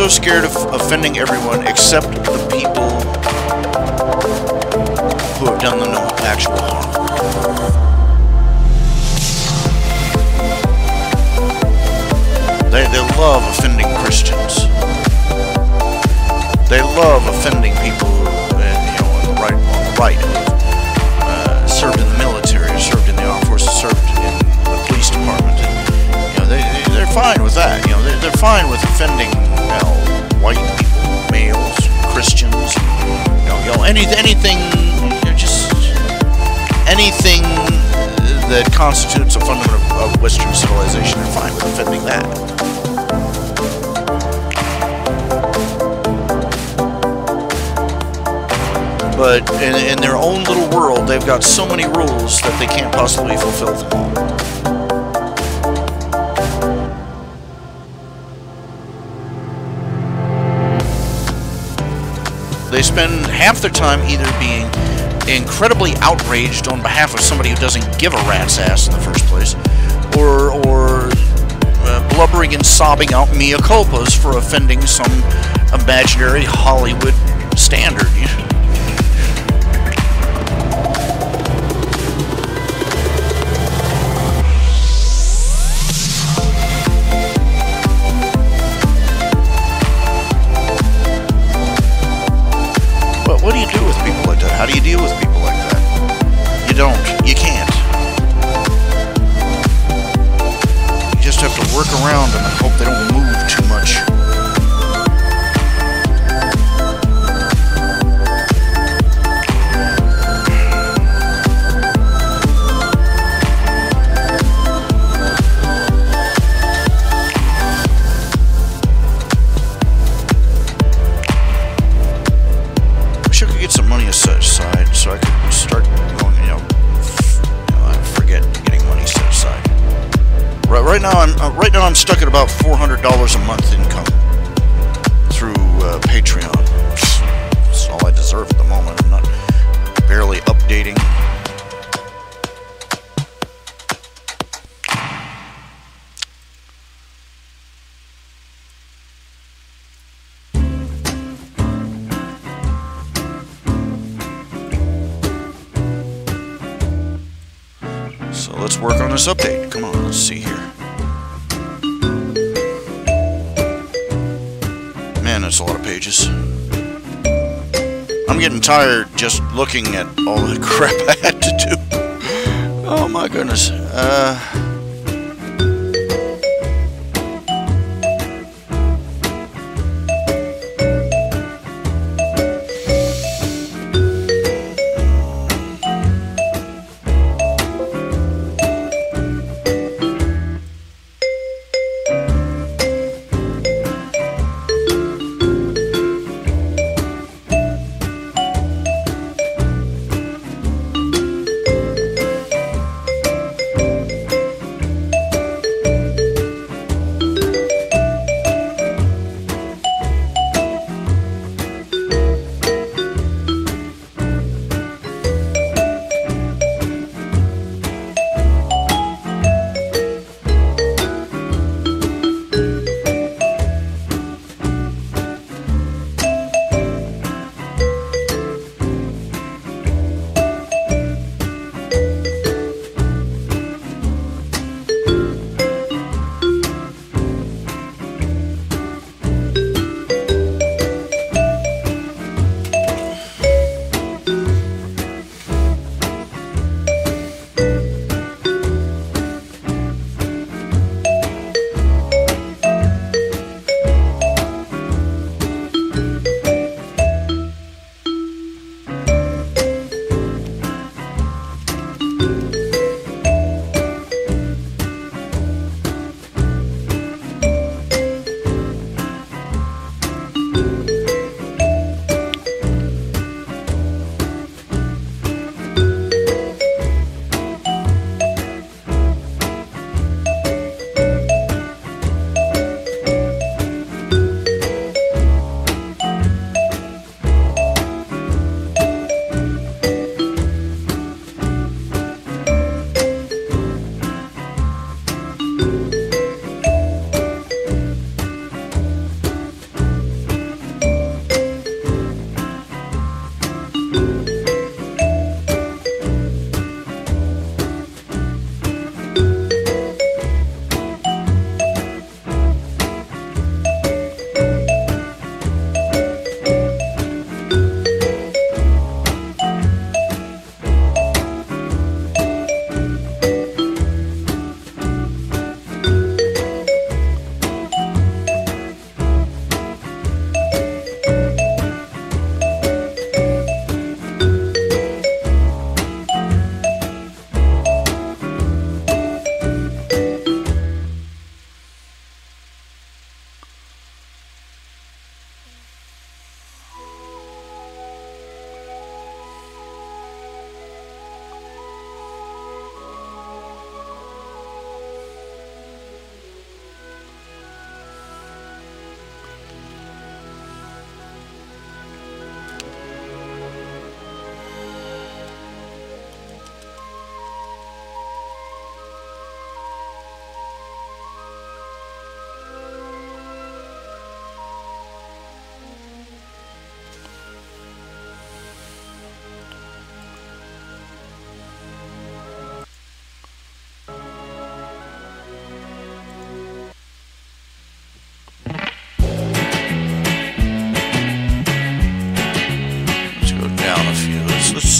so scared of offending everyone except the people who have done them no actual harm. They love offending Christians. They love offending people, on the right, who served in the military, served in the armed forces, served in the police department. And, they're fine with that. They're fine with offending, white people, males, Christians. Anything, just anything that constitutes a fundament of Western civilization. They're fine with offending that. But in their own little world, they've got so many rules that they can't possibly fulfill them all. They spend half their time either being incredibly outraged on behalf of somebody who doesn't give a rat's ass in the first place, or blubbering and sobbing out mea culpas for offending some imaginary Hollywood standard. What do you do with people like that? How do you deal with people like that? You don't. You can't. You just have to work around them and hope they don't move too much. Right now I'm stuck at about $400 a month income through Patreon. That's all I deserve at the moment. I'm not barely updating. So let's work on this update. Come on, let's see here. Man, that's a lot of pages. I'm getting tired just looking at all the crap I had to do. Oh my goodness.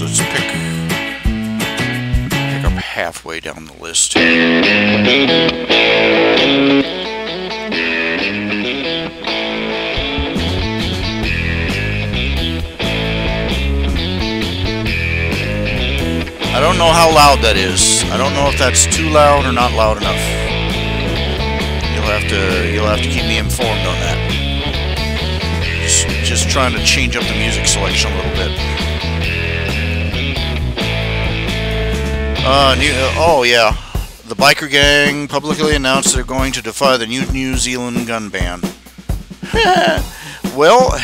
let's pick up halfway down the list. I don't know how loud that is. I don't know if that's too loud or not loud enough. You'll have to keep me informed on that. Just trying to change up the music selection a little bit. Oh yeah, the biker gang publicly announced they're going to defy the New Zealand gun ban. Well,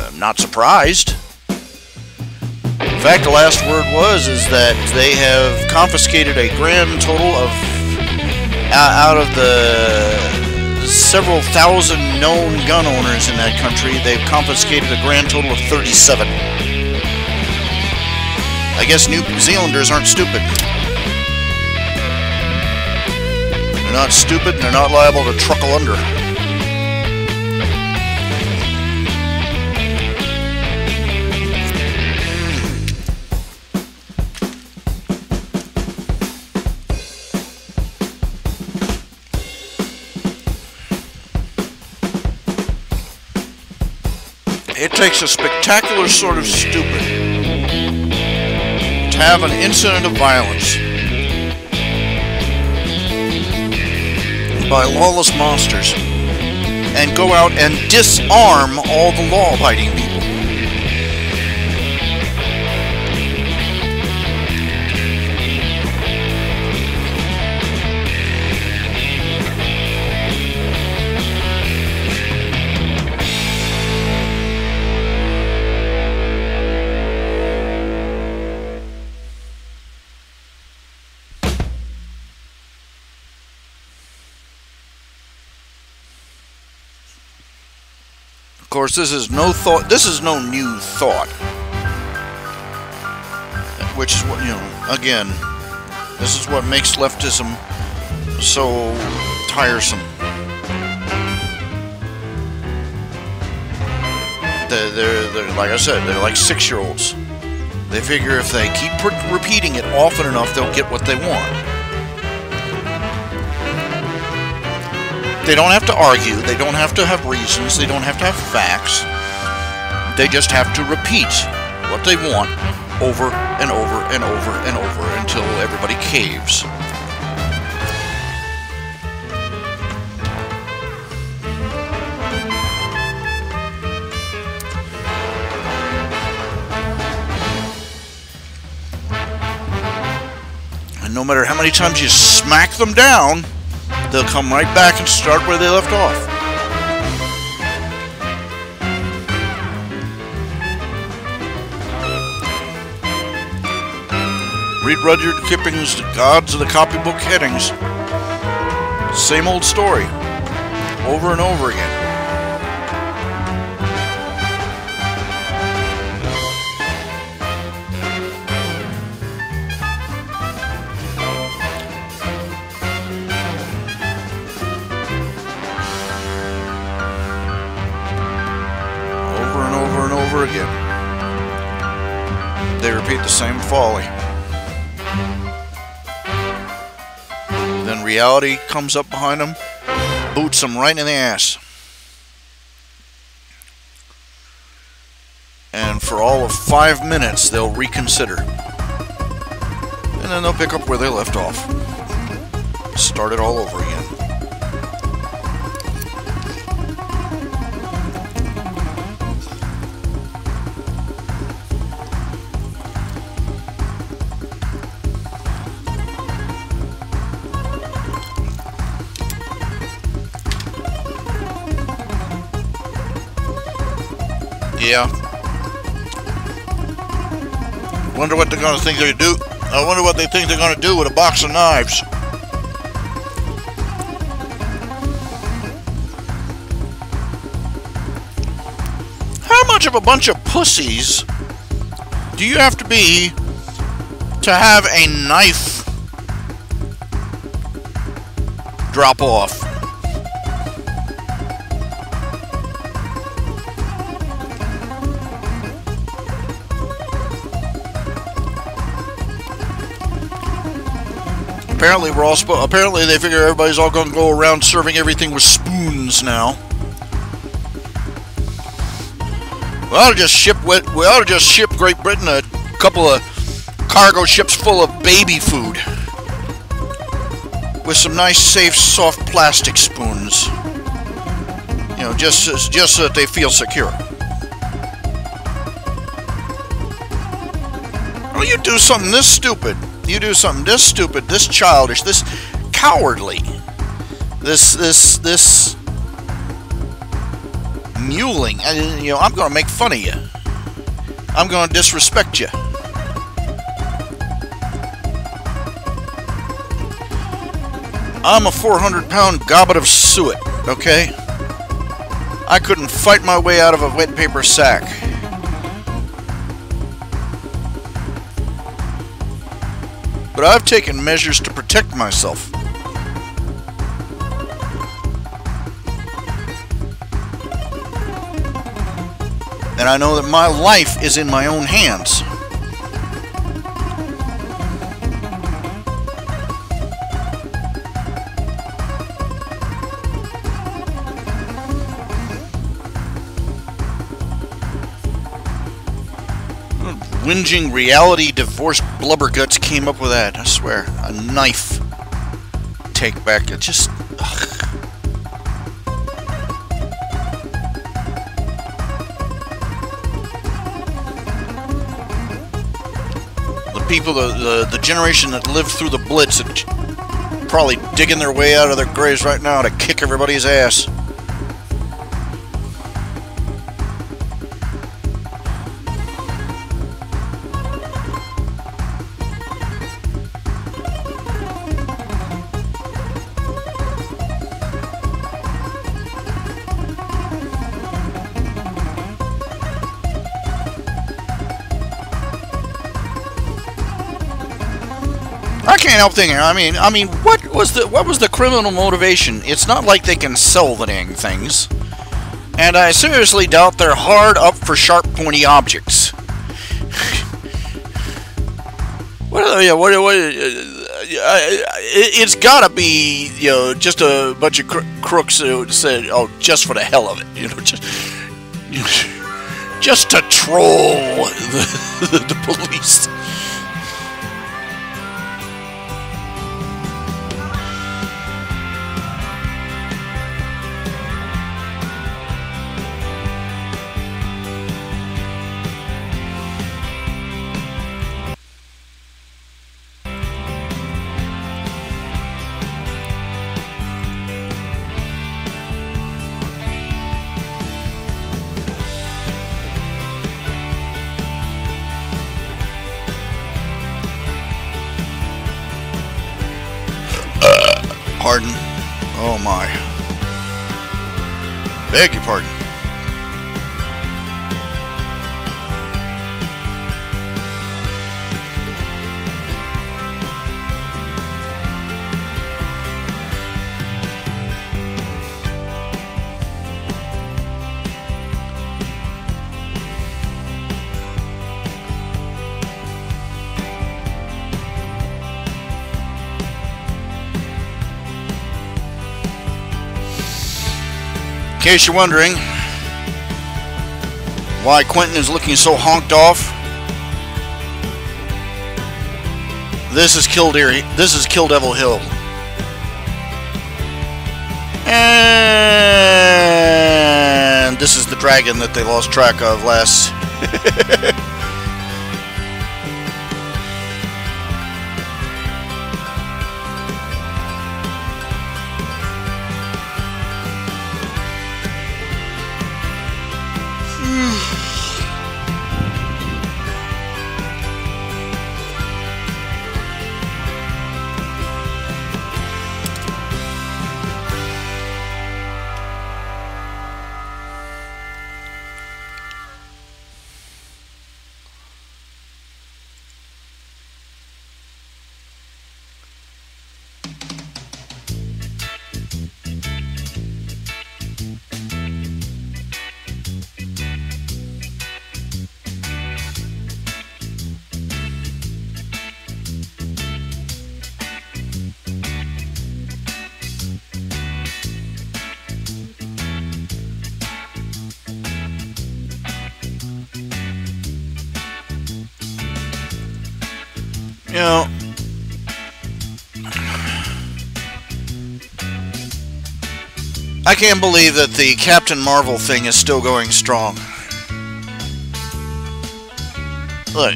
I'm not surprised. In fact, the last word is that they have confiscated a grand total of, out of the several thousand known gun owners in that country, they've confiscated a grand total of 37. I guess New Zealanders aren't stupid. They're not stupid, and they're not liable to truckle under. It takes a spectacular sort of stupid to have an incident of violence by lawless monsters and go out and disarm all the law-abiding people. Of course, this is no new thought. Which is what, again, this is what makes leftism so tiresome. They're like I said, they're like 6-year-olds. They figure if they keep repeating it often enough, they'll get what they want. They don't have to argue, they don't have to have reasons, they don't have to have facts. They just have to repeat what they want over and over and over and over until everybody caves. And no matter how many times you smack them down, they'll come right back and start where they left off. Read Rudyard Kipling's The Gods of the Copybook Headings. Same old story. Over and over again. Again. They repeat the same folly. Then reality comes up behind them, boots them right in the ass. And for all of 5 minutes, they'll reconsider. And then they'll pick up where they left off. Start it all over again. Yeah. Wonder what they're gonna think they do. I wonder what they think they're gonna do with a box of knives. How much of a bunch of pussies do you have to be to have a knife drop off? apparently apparently they figure everybody's all going to go around serving everything with spoons now. We ought to just ship Great Britain a couple of cargo ships full of baby food with some nice, safe, soft plastic spoons. You know, just so that they feel secure. Well, you do something this stupid. You do something this stupid, this childish, this cowardly, this muling. You know, I'm going to make fun of you. I'm going to disrespect you. I'm a 400-pound gobbet of suet, okay? I couldn't fight my way out of a wet paper sack. But I've taken measures to protect myself. And I know that my life is in my own hands. Whinging reality divorced blubberguts came up with that. I swear. A knife. Take back. It just... Ugh. The people, the generation that lived through the Blitz, are probably digging their way out of their graves right now to kick everybody's ass. I can't help thinking. I mean, what was the criminal motivation? It's not like they can sell the dang things, and I seriously doubt they're hard up for sharp, pointy objects. It's gotta be, you know, just a bunch of crooks who said, "Oh, just for the hell of it," you know, just to troll the police. Pardon? Oh my. Beg your pardon. In case you're wondering why Quentin is looking so honked off, this is Kill Devil Hill. And this is the dragon that they lost track of last. You know, I can't believe that the Captain Marvel thing is still going strong. Look,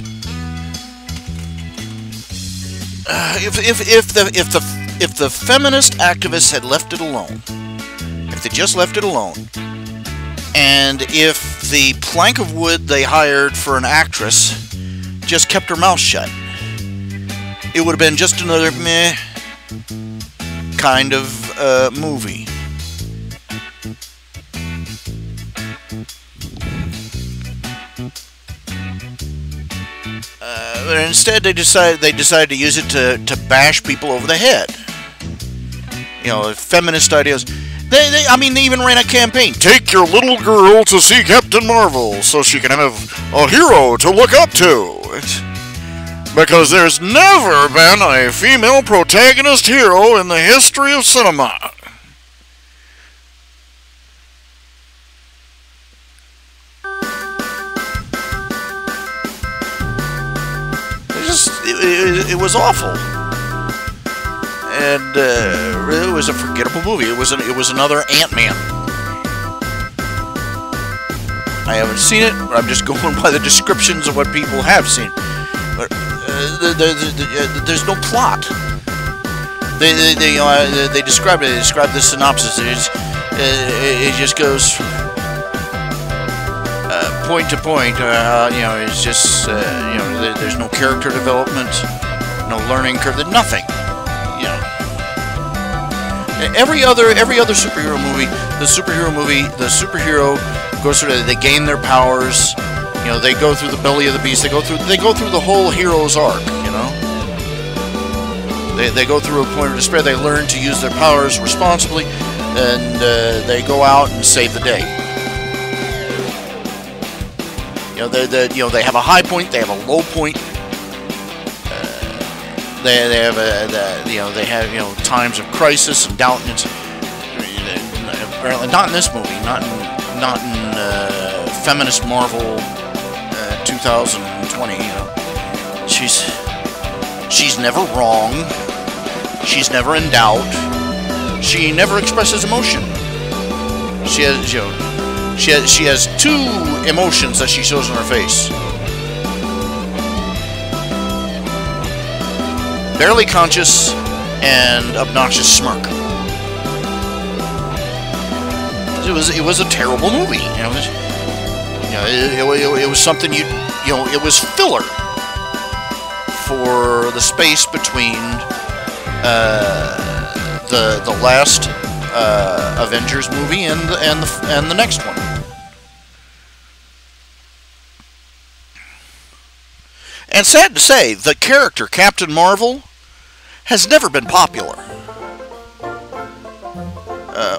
if the feminist activists had left it alone, if they just left it alone, and if the plank of wood they hired for an actress just kept her mouth shut, it would have been just another meh kind of movie. But instead, they decided to use it to bash people over the head. You know, feminist ideas. They even ran a campaign. Take your little girl to see Captain Marvel so she can have a hero to look up to. Because there's never been a female protagonist hero in the history of cinema. It was awful, and it was a forgettable movie. It was another Ant-Man. I haven't seen it, but I'm just going by the descriptions of what people have seen. But there's no plot. They described it. They described the synopsis. It just goes point to point. It's just there's no character development, no learning curve, nothing. You know, every other superhero movie, the superhero goes through. They gain their powers. You know, they go through the belly of the beast. They go through the whole hero's arc. You know, they go through a point of despair. They learn to use their powers responsibly, and they go out and save the day. They have a high point. They have a low point. They have times of crisis and doubt. Apparently not in this movie. Not in feminist Marvel 2020. You know, she's never wrong. She's never in doubt. She never expresses emotion. She has two emotions that she shows on her face. Barely conscious and obnoxious smirk. It was a terrible movie. It was something it was filler for the space between the last Avengers movie and the next one. And sad to say, the character Captain Marvel has never been popular.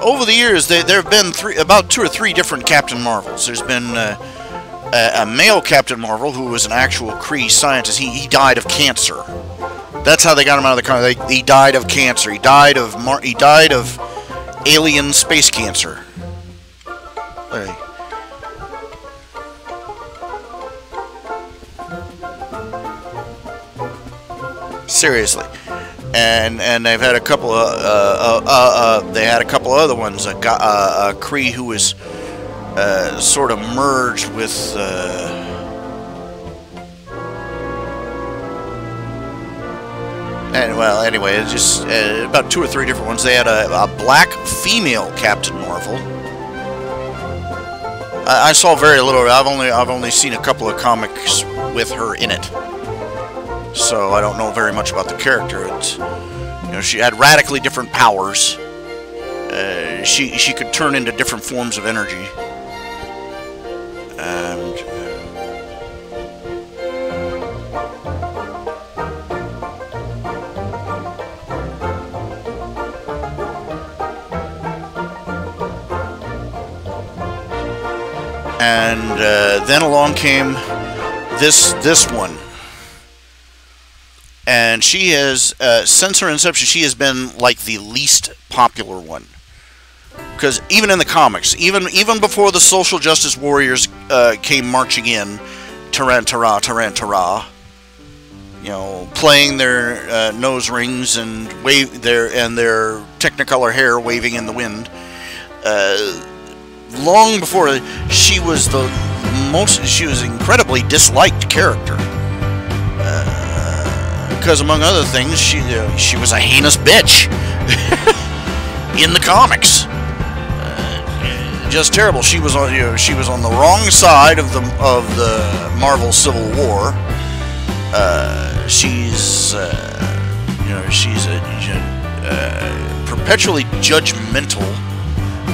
Over the years, there have been about 2 or 3 different Captain Marvels. There's been a male Captain Marvel who was an actual Kree scientist. He died of cancer. That's how they got him out of the country. He died of cancer. He died of alien space cancer. Seriously. And they've had a couple of they had a couple other ones. A Kree who was sort of merged with anyway, it's just about 2 or 3 different ones. They had a black female Captain Marvel. I saw very little. I've only seen a couple of comics with her in it. So I don't know very much about the character. She had radically different powers. She could turn into different forms of energy. And then along came this one. And she has, since her inception, she has been like the least popular one. Because even in the comics, even before the social justice warriors came marching in, Tarantara, you know, playing their nose rings and their Technicolor hair waving in the wind. Long before she was she was an incredibly disliked character. Because among other things, she was a heinous bitch in the comics. Just terrible. She was on the wrong side of the Marvel Civil War. She's perpetually judgmental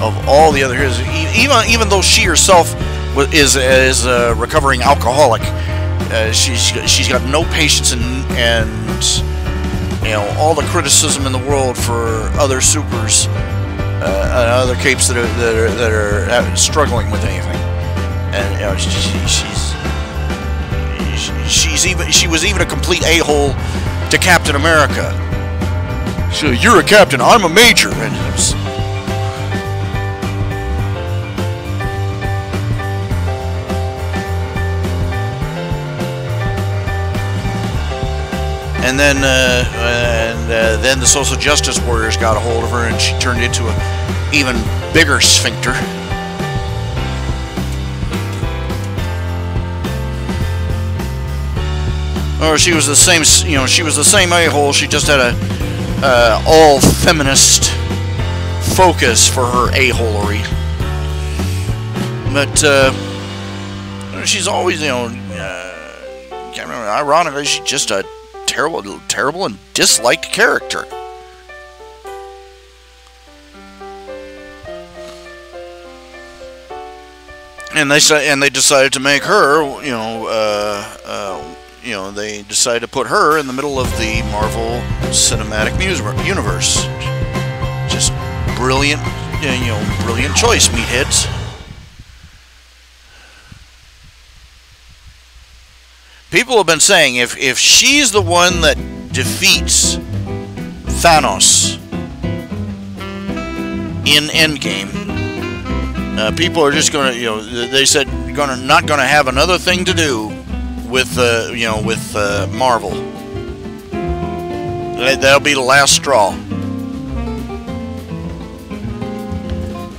of all the other heroes. Even though she herself is a recovering alcoholic, she's got no patience and you know, all the criticism in the world for other supers. Other capes that are struggling with anything, and you know, she was even a complete a-hole to Captain America. So you're a captain, I'm a major, and it was, and then the social justice warriors got a hold of her, and she turned into an even bigger sphincter. Or she was the same, you know, she was the same a-hole. She just had a all feminist focus for her a-holery. But she's always, you know, can't remember. Ironically, she's just a terrible and disliked character. And they decided to make her, they decided to put her in the middle of the Marvel Cinematic Universe. Just brilliant, brilliant choice, meatheads. People have been saying if she's the one that defeats Thanos in Endgame, people are just going to, they said not going to have another thing to do with Marvel. That'll be the last straw.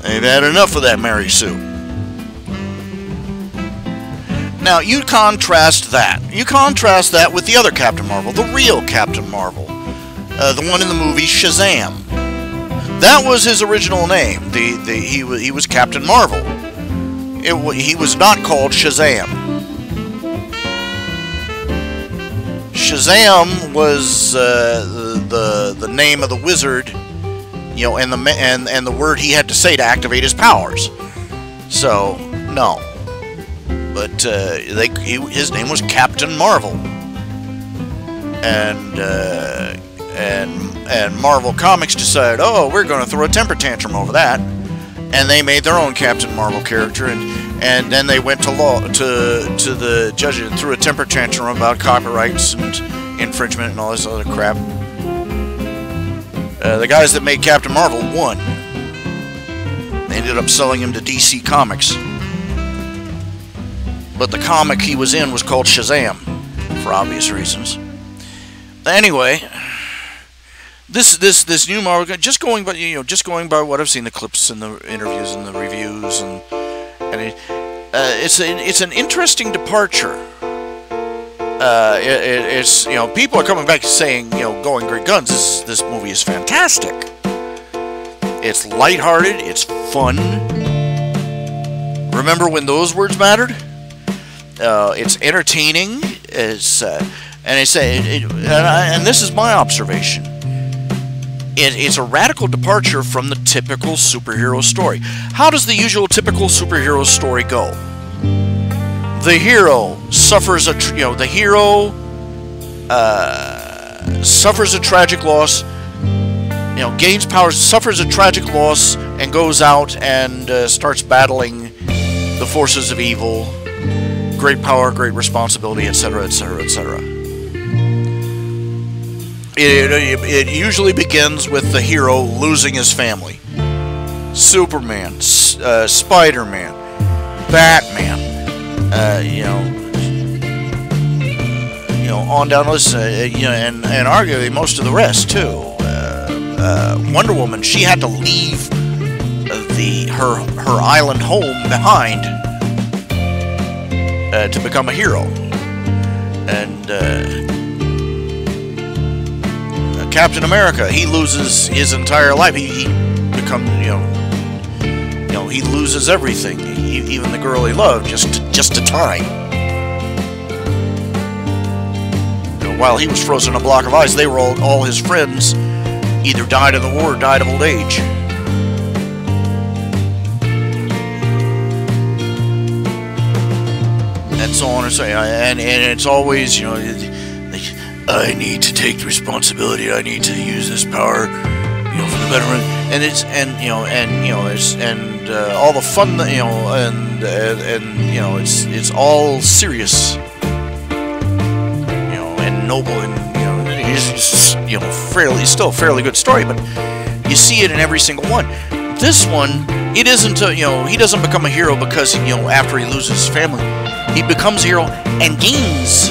They've had enough of that Mary Sue. Now, you contrast that. You contrast that with the other Captain Marvel, the real Captain Marvel. The one in the movie Shazam. That was his original name. He was Captain Marvel. He was not called Shazam. Shazam was the name of the wizard, and the word he had to say to activate his powers. So, no. But his name was Captain Marvel, and Marvel Comics decided, oh, we're going to throw a temper tantrum over that, and they made their own Captain Marvel character, and then they went to the judges and threw a temper tantrum about copyrights and infringement and all this other crap. The guys that made Captain Marvel won. They ended up selling him to DC Comics. But the comic he was in was called Shazam, for obvious reasons. Anyway, this new Marvel, just going by what I've seen, the clips and the interviews and the reviews, and it's an interesting departure. It's people are coming back saying going great guns. This movie is fantastic. It's lighthearted. It's fun. Remember when those words mattered? It's entertaining. It's and this is my observation. It's a radical departure from the typical superhero story. How does the usual typical superhero story go? The hero suffers suffers a tragic loss. Gains powers, suffers a tragic loss, and goes out and starts battling the forces of evil. Great power, great responsibility, etc., etc., etc. It usually begins with the hero losing his family. Superman, Spider-Man, Batman, on down the list, and arguably most of the rest too. Wonder Woman, she had to leave her island home behind to become a hero, and Captain America, he loses his entire life. He becomes, he loses everything, even the girl he loved, just to time. While he was frozen in a block of ice, they were all his friends either died in the war or died of old age. And so on and so on. And it's always, I need to take the responsibility. I need to use this power, for the betterment. And it's all the fun, it's all serious, and noble, and it's still a fairly good story, but you see it in every single one. This one, it isn't he doesn't become a hero because after he loses his family, he becomes a hero and gains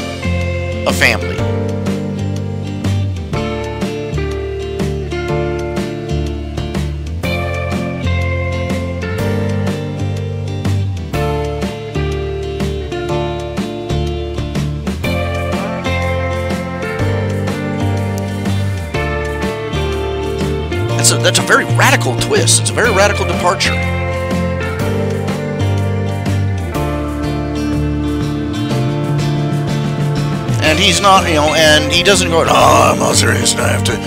a family. That's a very radical twist. It's a very radical departure. And he's not, and he doesn't go, I'm not serious, and I have to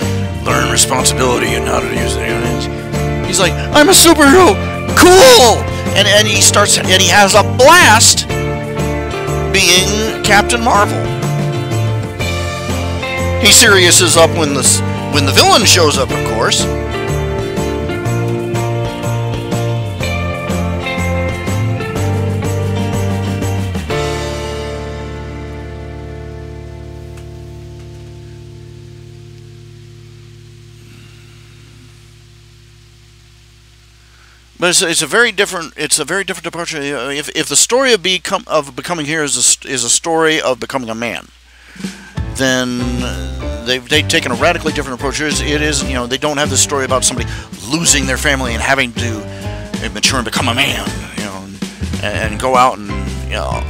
learn responsibility and how to use it. He's like, I'm a superhero, cool! And he starts, and he has a blast being Captain Marvel. He seriouses up when the villain shows up, of course. But it's a very different departure. If the story of becoming here is a story of becoming a man, then they've taken a radically different approach. It is they don't have this story about somebody losing their family and having to mature and become a man, and go out and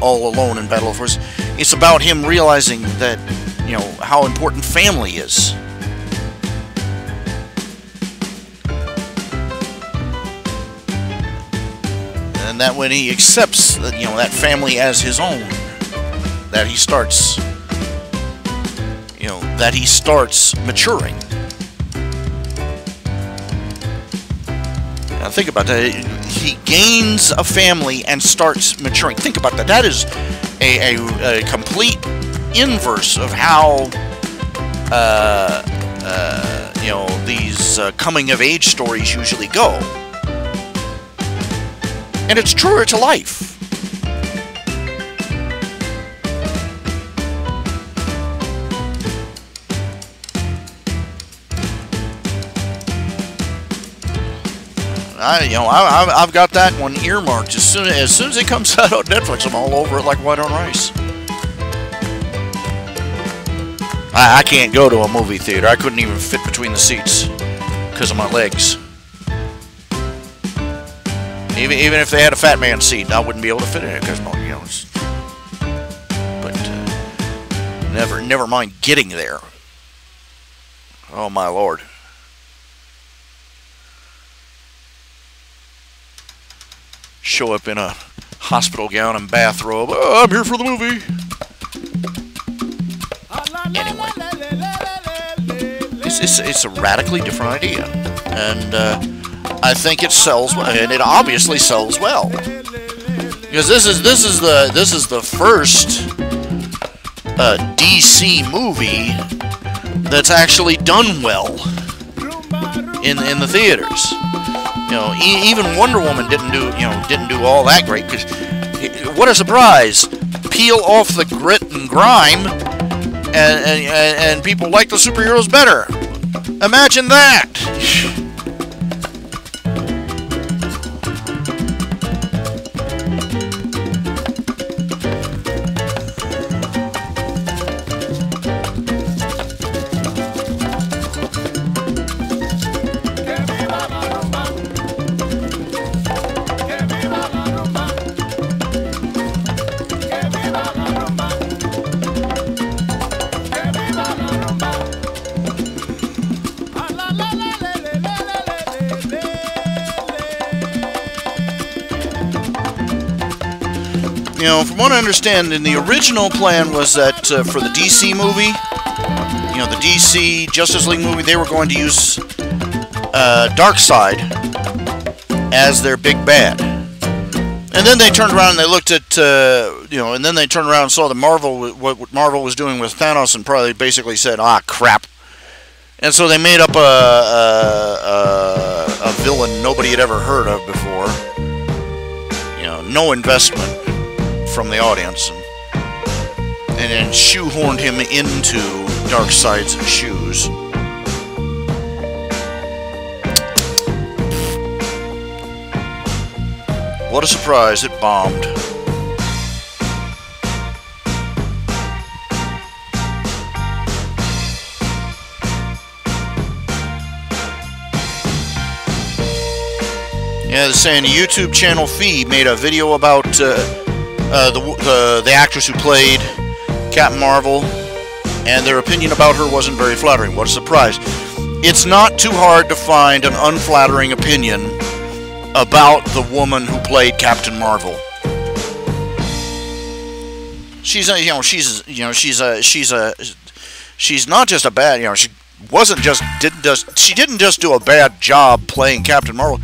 all alone in battle. Of course, it's about him realizing that how important family is. And that when he accepts that family as his own, that he starts maturing. Now think about that. He gains a family and starts maturing. Think about that. That is a complete inverse of how these coming of age stories usually go. And it's truer to life. I've got that one earmarked. As soon as it comes out on Netflix, I'm all over it like white on rice. I can't go to a movie theater. I couldn't even fit between the seats because of my legs. Even if they had a fat man seat, I wouldn't be able to fit in it because but never mind getting there. Oh my Lord. Show up in a hospital gown and bathrobe. Oh, I'm here for the movie. Anyway. It's a radically different idea, and I think it sells well, and it obviously sells well, because this is the first DC movie that's actually done well in the theaters. Even Wonder Woman didn't do all that great. Because what a surprise! Peel off the grit and grime, and people like the superheroes better. Imagine that. You know, from what I understand, in the original plan was that for the DC movie, you know, the DC Justice League movie, they were going to use Darkseid as their big bad. And then they turned around and they looked at, you know, and then they turned around and saw the what Marvel was doing with Thanos and probably basically said, ah, crap. And so they made up a villain nobody had ever heard of before. You know, no investment from the audience. And then shoehorned him into Darkseid's shoes. What a surprise, it bombed. Yeah, they're saying the YouTube channel Fee made a video about the actress who played Captain Marvel, and their opinion about her wasn't very flattering. What a surprise. It's not too hard to find an unflattering opinion about the woman who played Captain Marvel. She's not just a bad, you know, she didn't just do a bad job playing Captain Marvel.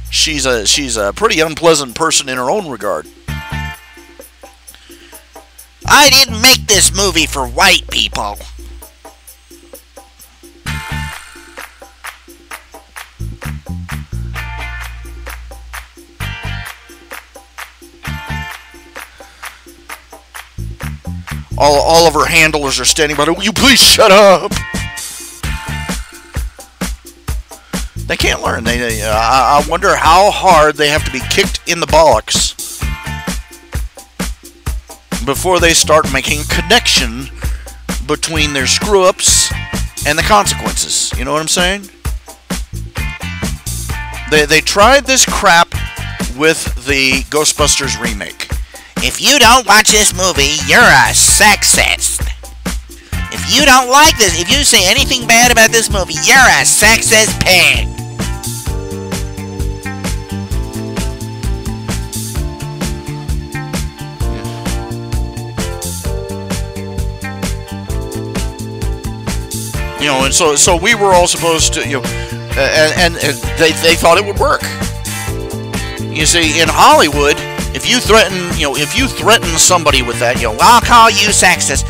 She's a pretty unpleasant person in her own regard. I didn't make this movie for white people. All of her handlers are standing by her. Will you please shut up? They can't learn. I wonder how hard they have to be kicked in the bollocks before they start making a connection between their screw-ups and the consequences. You know what I'm saying? They tried this crap with the Ghostbusters remake. If you don't watch this movie, you're a sexist. If you don't like this, if you say anything bad about this movie, you're a sexist pig. You know, and so we were all supposed to, you know, and they thought it would work. You see, in Hollywood, if you threaten somebody with that, you know, I'll call you sexist,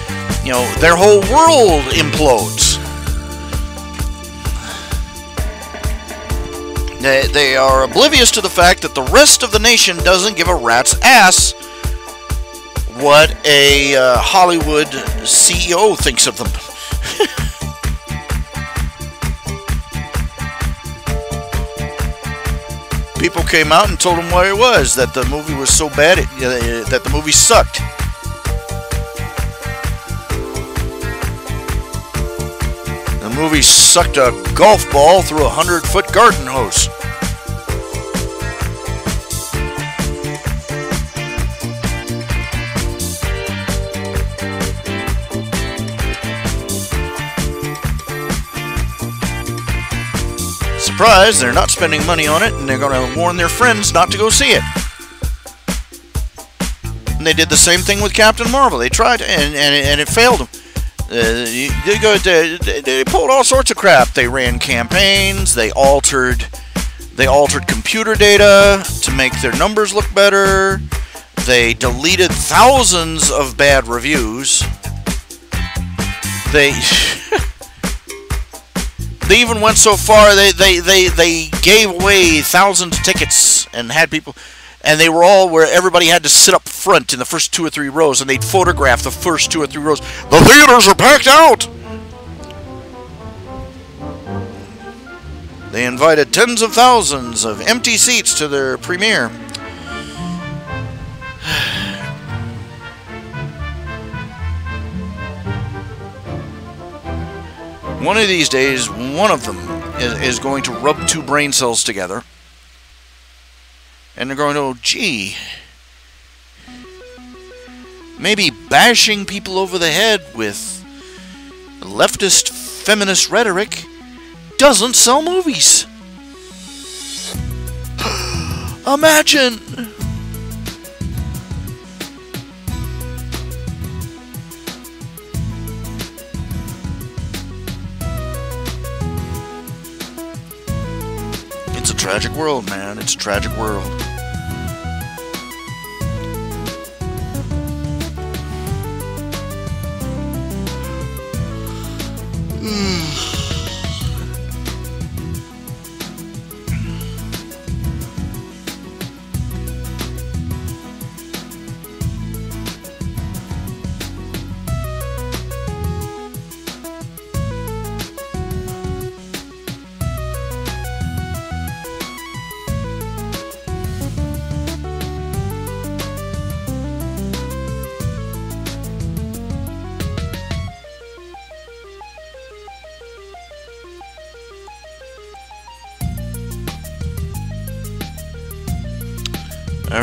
you know, their whole world implodes. They are oblivious to the fact that the rest of the nation doesn't give a rat's ass what a Hollywood CEO thinks of them. People came out and told him what it was, that the movie was so bad, that the movie sucked. The movie sucked a golf ball through a 100-foot garden hose. Surprise, they're not spending money on it, and they're going to warn their friends not to go see it. And they did the same thing with Captain Marvel. They tried, and it failed them. They pulled all sorts of crap. They ran campaigns. They altered computer data to make their numbers look better. They deleted thousands of bad reviews. They even went so far they gave away thousands of tickets and had people, and they were all where everybody had to sit up front in the first 2 or 3 rows, and they'd photograph the first 2 or 3 rows. The theaters are packed out! They invited tens of thousands of empty seats to their premiere. One of these days, one of them is going to rub 2 brain cells together, and they're going to go, gee, maybe bashing people over the head with leftist feminist rhetoric doesn't sell movies. Imagine! It's a tragic world, man. It's a tragic world.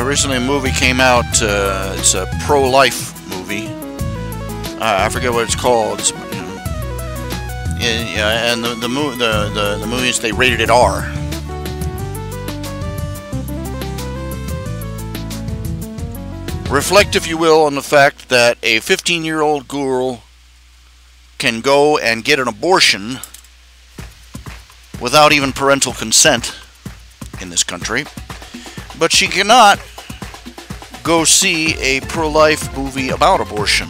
Recently, a movie came out. It's a pro-life movie. I forget what it's called. And the movies, they rated it R. Reflect, if you will, on the fact that a 15-year-old girl can go and get an abortion without even parental consent in this country, but she cannot go see a pro-life movie about abortion.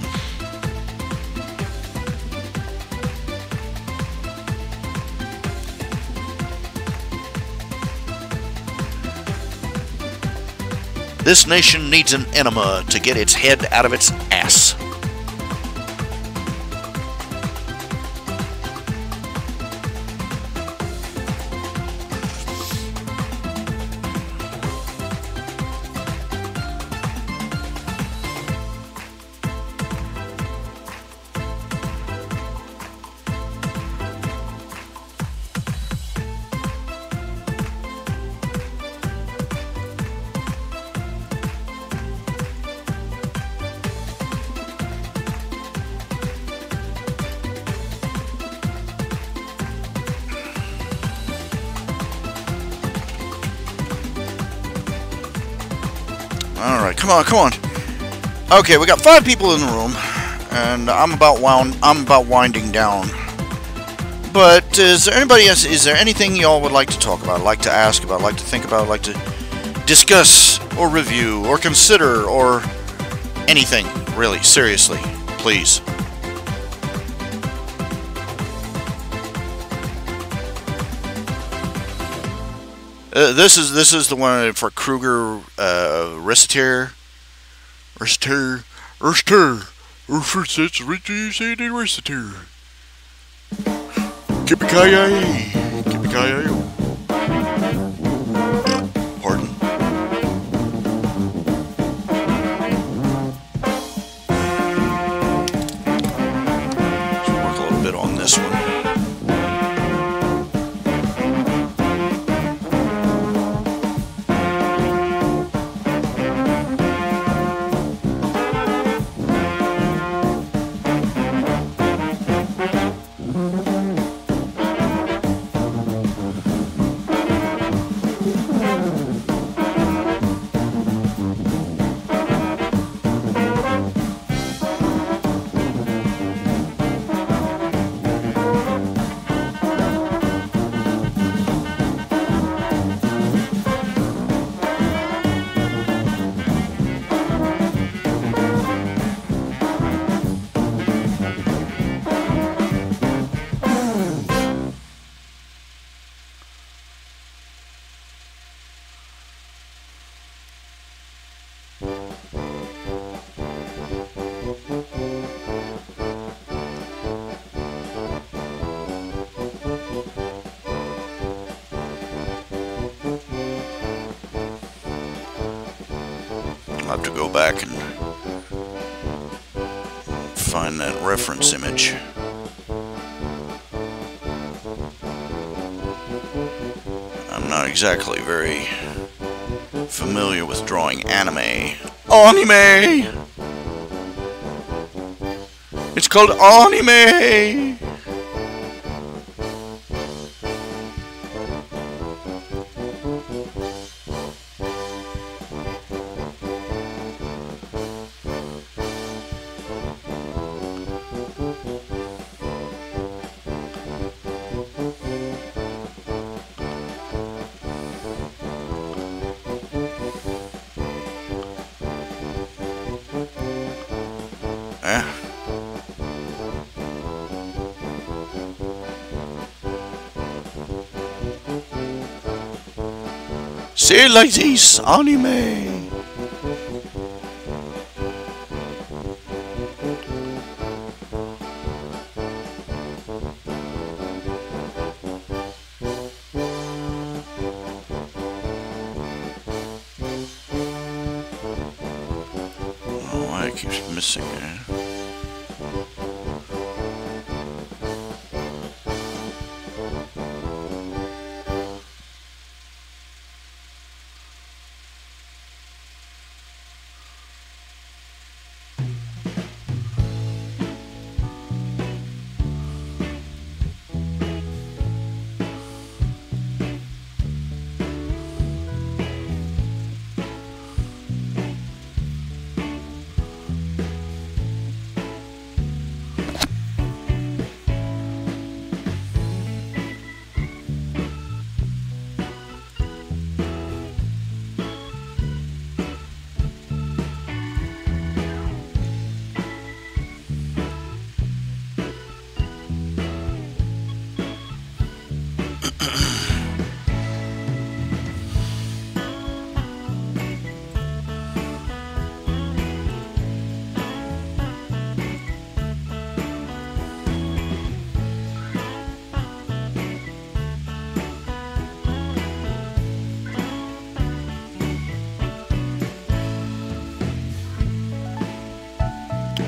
This nation needs an enema to get its head out of its ass. Alright, come on. Okay, we got 5 people in the room, and I'm about winding down. But is there anybody else? Is there anything y'all would like to talk about, like to ask about, like to think about, like to discuss or review or consider or anything? Really, seriously, please. This is the one for Kruger Reciter. Pardon. Let's work a little bit on this one. I'll have to go back and find that reference image. I'm not exactly very familiar with drawing anime. Anime! It's called anime! Say it like this, anime. Oh, why it keeps missing it.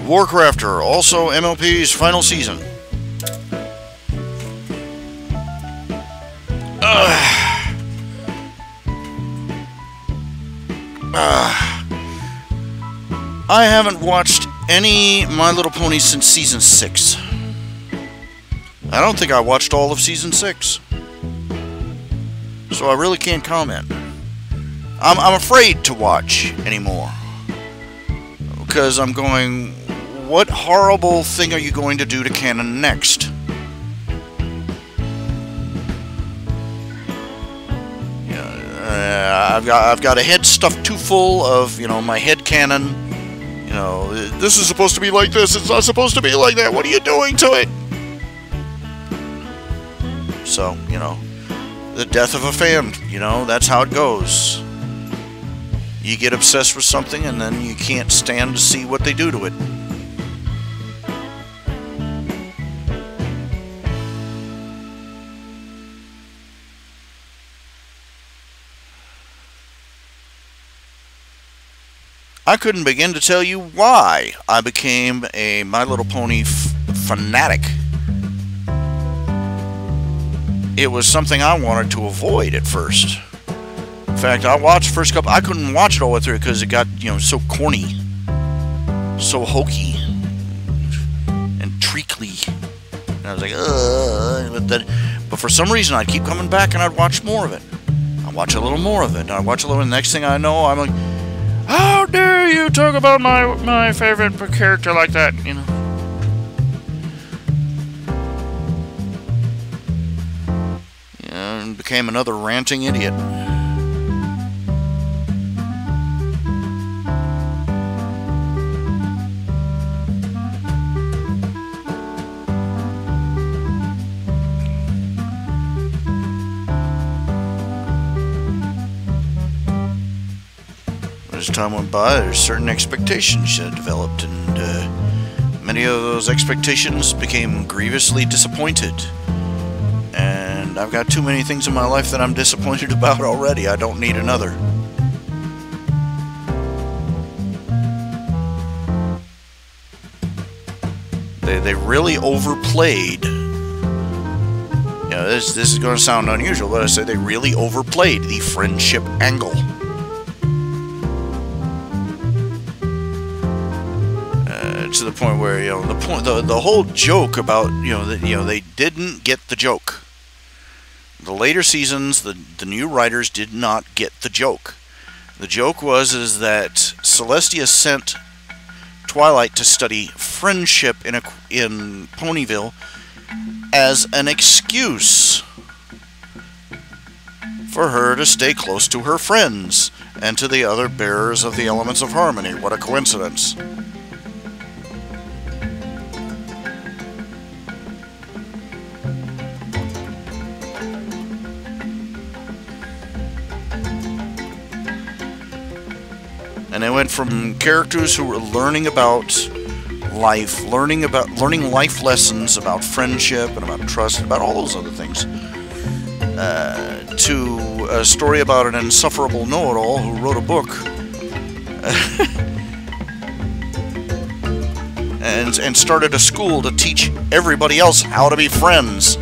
Warcrafter, also MLP's final season. I haven't watched any My Little Pony since season 6. I don't think I watched all of season 6. So I really can't comment. I'm afraid to watch anymore. Because I'm going, what horrible thing are you going to do to canon next? I've got a head stuffed too full of, my head canon. This is supposed to be like this, it's not supposed to be like that, what are you doing to it? So, the death of a fan, that's how it goes. You get obsessed with something and then you can't stand to see what they do to it. I couldn't begin to tell you why I became a My Little Pony fanatic. It was something I wanted to avoid at first. In fact, I watched the first couple. I couldn't watch it all the way through because it got, so corny, so hokey, and treacly. And I was like, ugh. But for some reason, I'd keep coming back and I'd watch more of it. I'd watch a little more of it. And I'd watch a little, and the next thing I know, I'm like, how dare you talk about my favorite character like that, and became another ranting idiot. As time went by, there's certain expectations that developed, and many of those expectations became grievously disappointed. And I've got too many things in my life that I'm disappointed about already. I don't need another. They really overplayed. This is going to sound unusual, but I say they really overplayed the friendship angle. To the point where the whole joke about they didn't get the joke. The later seasons, the new writers did not get the joke. The joke is that Celestia sent Twilight to study friendship in Ponyville as an excuse for her to stay close to her friends and to the other bearers of the elements of harmony. What a coincidence. And it went from characters who were learning about life, learning life lessons about friendship and about trust, and about all those other things, to a story about an insufferable know-it-all who wrote a book and started a school to teach everybody else how to be friends.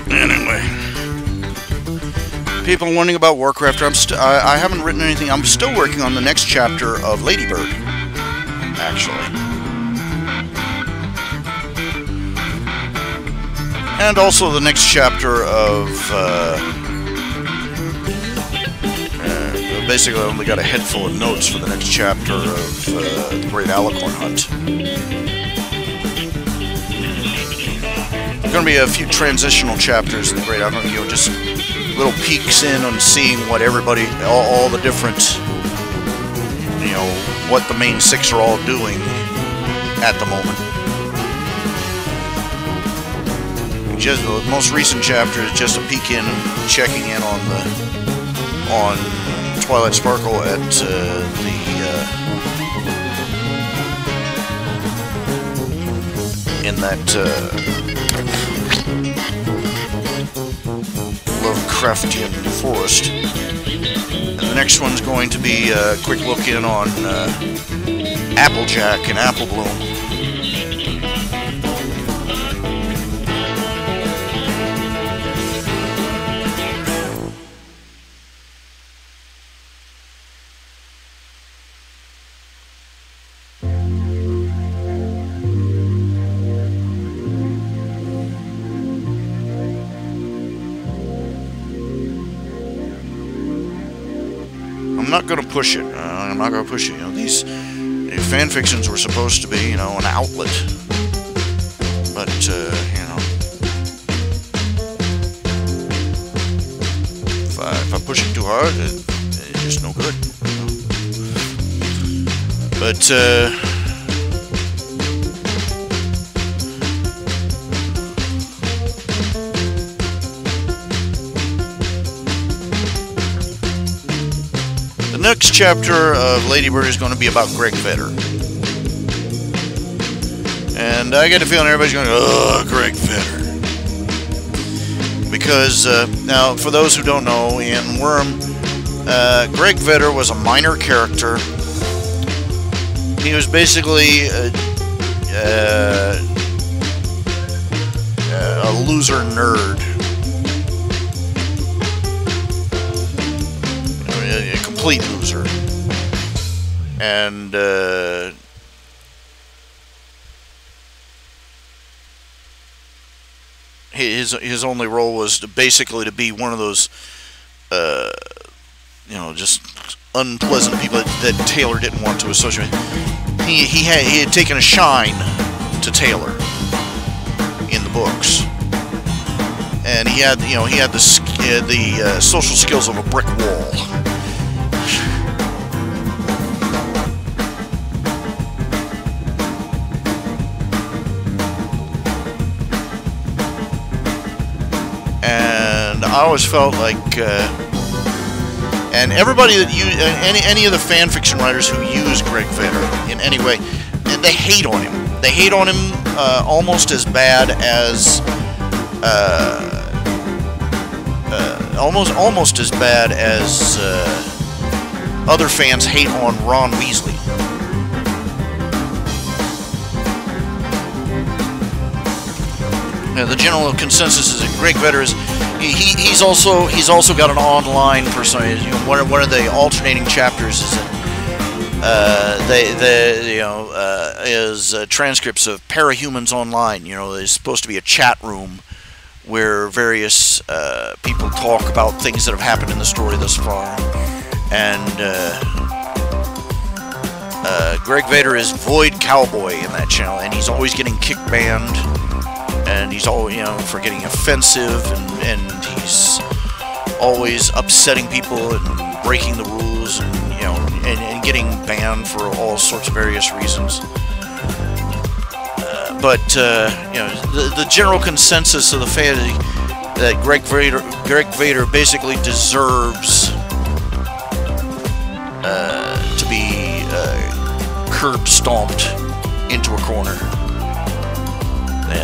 Anyway, people learning about Warcraft. I haven't written anything. I'm still working on the next chapter of Ladybird, actually, and also the next chapter of. Basically, I only got a head full of notes for the next chapter of the Great Alicorn Hunt. Going to be a few transitional chapters in the Great Alicorn, you know, just little peeks in on seeing what everybody, all the different, you know, what the main six are all doing at the moment. Just the most recent chapter is just a peek in and checking in on Twilight Sparkle at in that Lovecraftian forest. And the next one's going to be a quick look in on Applejack and Apple Bloom. I'm not going to push it. I'm not going to push it. You know, these fan fictions were supposed to be, you know, an outlet. But, you know, if I push it too hard, it's just no good. You know? But, the next chapter of Ladybird is going to be about Greg Vedder. And I get a feeling everybody's going, oh, Greg Vedder. Because, now, for those who don't know, in Worm, Greg Vedder was a minor character. He was basically a loser nerd. A complete loser. And his only role was basically to be one of those you know, just unpleasant people that Taylor didn't want to associate with. He had taken a shine to Taylor in the books, and he had the social skills of a brick wall. And I always felt like, and everybody that any of the fan fiction writers who use Greg Vedder in any way, they hate on him. They hate on him almost as bad as almost as bad as other fans hate on Ron Weasley. The general consensus is that Greg Vedder is he's also got an online persona. One of the alternating chapters is that is transcripts of Parahumans Online. There's supposed to be a chat room where various people talk about things that have happened in the story thus far, and Greg Vedder is Void Cowboy in that channel, and he's always getting kick banned. And he's always, for getting offensive, and he's always upsetting people and breaking the rules, and getting banned for all sorts of various reasons. But the general consensus of the fan is that Greg Vedder basically deserves to be curb stomped into a corner.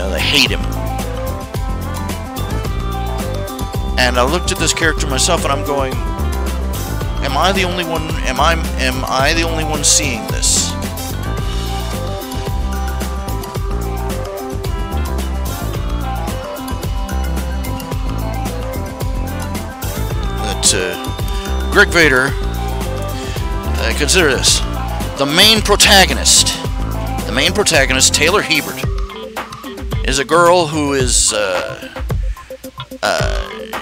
They hate him. And I looked at this character myself, and I'm going, am I the only one? Am I the only one seeing this? That Greg Vedder, consider this: the main protagonist, Taylor Hebert, is a girl who is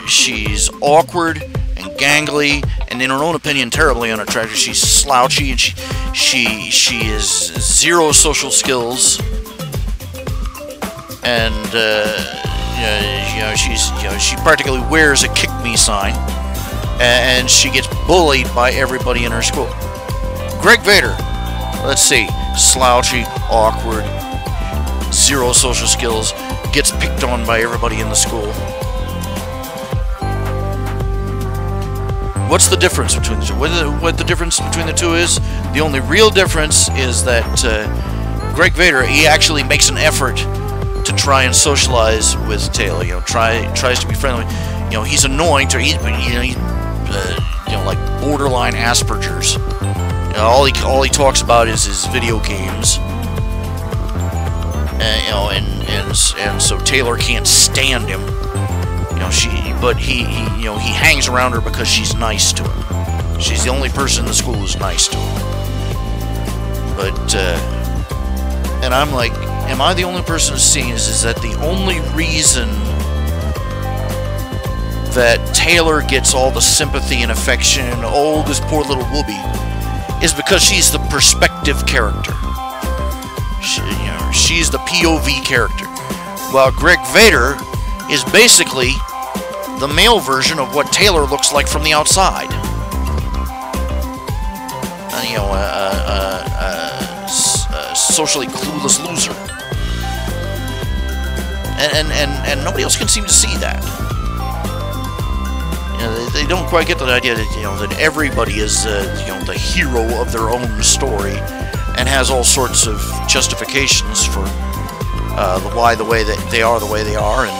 she's awkward and gangly, and in her own opinion terribly unattractive. She's slouchy, and she is zero social skills, and she practically wears a kick me sign, and she gets bullied by everybody in her school. Greg Vedder, let's see, slouchy, awkward, zero social skills, gets picked on by everybody in the school. What's the difference between the two? What the difference between the two is? The only real difference is that Greg Vedder, he actually makes an effort to try and socialize with Taylor. Tries to be friendly. He's annoying to like borderline Asperger's. All he talks about is his video games. And so Taylor can't stand him. But he hangs around her because she's nice to him. She's the only person in the school who's nice to him. But and I'm like, am I the only person who's seeing this? Is that the only reason that Taylor gets all the sympathy and affection, and oh, this poor little whoopee, is because she's the perspective character. She's the POV character, while Greg Vedder is basically the male version of what Taylor looks like from the outside. A socially clueless loser, and nobody else can seem to see that. They don't quite get the idea that that everybody is the hero of their own story, and has all sorts of justifications for the way that they are the way they are, and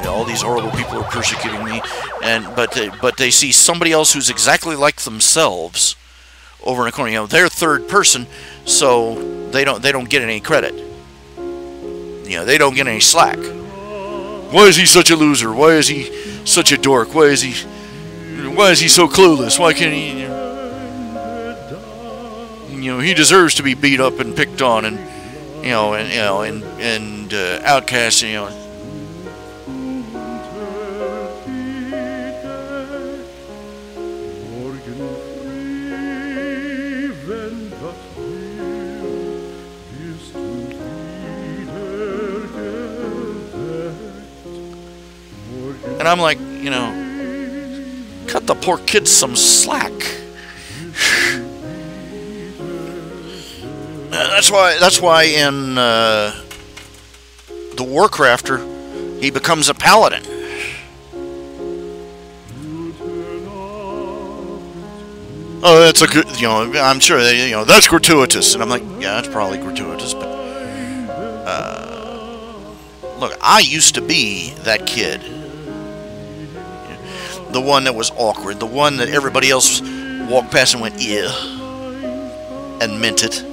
all these horrible people are persecuting me, but they see somebody else who's exactly like themselves over in a corner. They're third person, so they don't get any credit. They don't get any slack. Why is he such a loser? Why is he such a dork? Why is he so clueless? Why can't he? He deserves to be beat up and picked on, and outcast. And I'm like, cut the poor kid some slack. That's why in the Warcrafter he becomes a paladin. Oh, that's a good, I'm sure that's gratuitous, and I'm like, yeah, it's probably gratuitous, but Look, I used to be that kid. The one that was awkward. The one that everybody else walked past and went, yeah, and meant it.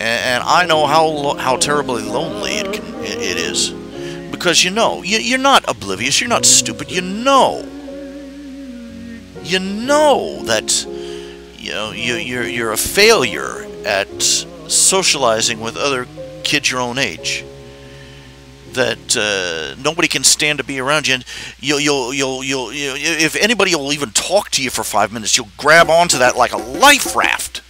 And I know how terribly lonely it is. Because you're not oblivious, you're not stupid, you know that you're a failure at socializing with other kids your own age. That nobody can stand to be around you, and you'll if anybody will even talk to you for 5 minutes, you'll grab onto that like a life raft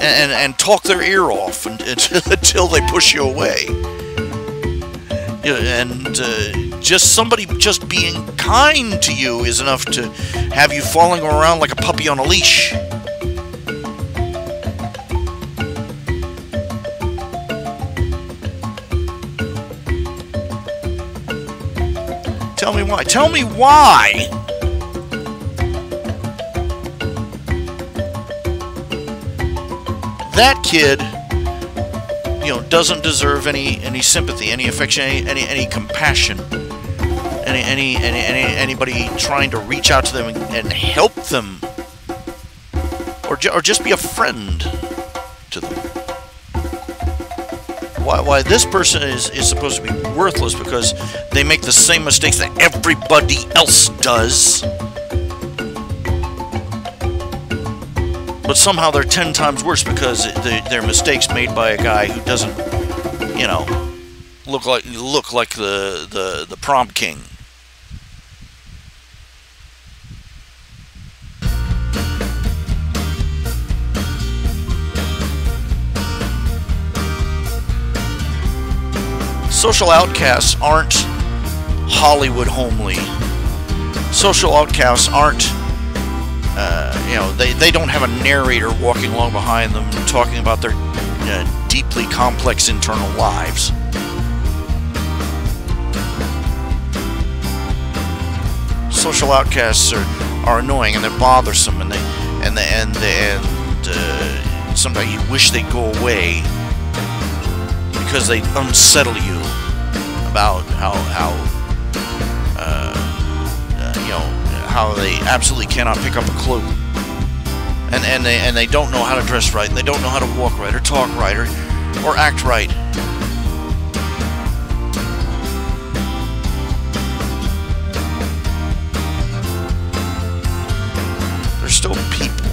and talk their ear off until they push you away. And just somebody just being kind to you is enough to have you falling around like a puppy on a leash. Tell me why. Tell me why. That kid, doesn't deserve any sympathy, any affection, any compassion, anybody trying to reach out to them and help them, or just be a friend to them. Why this person is supposed to be worthless because they make the same mistakes that everybody else does, but somehow they're 10 times worse because they're mistakes made by a guy who doesn't, look like the prom king. Social outcasts aren't Hollywood homely. Social outcasts aren't, they don't have a narrator walking along behind them talking about their deeply complex internal lives. Social outcasts are annoying and they're bothersome and sometimes you wish they'd go away because they unsettle you about how they absolutely cannot pick up a clue, and they don't know how to dress right, and they don't know how to walk right, or talk right, or act right. They're still people,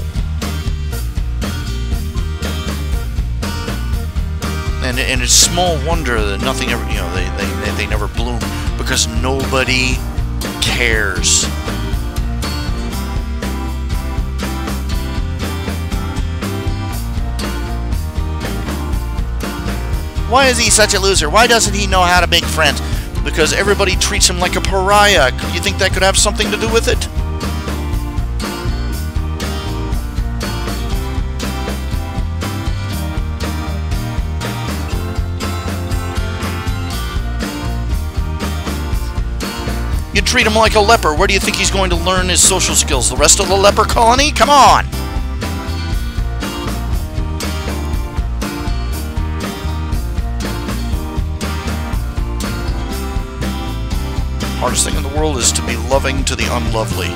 and it's small wonder that nothing ever, they never bloom because nobody cares. Why is he such a loser? Why doesn't he know how to make friends? Because everybody treats him like a pariah. You think that could have something to do with it? You treat him like a leper. Where do you think he's going to learn his social skills? The rest of the leper colony? Come on! Hardest thing in the world is to be loving to the unlovely.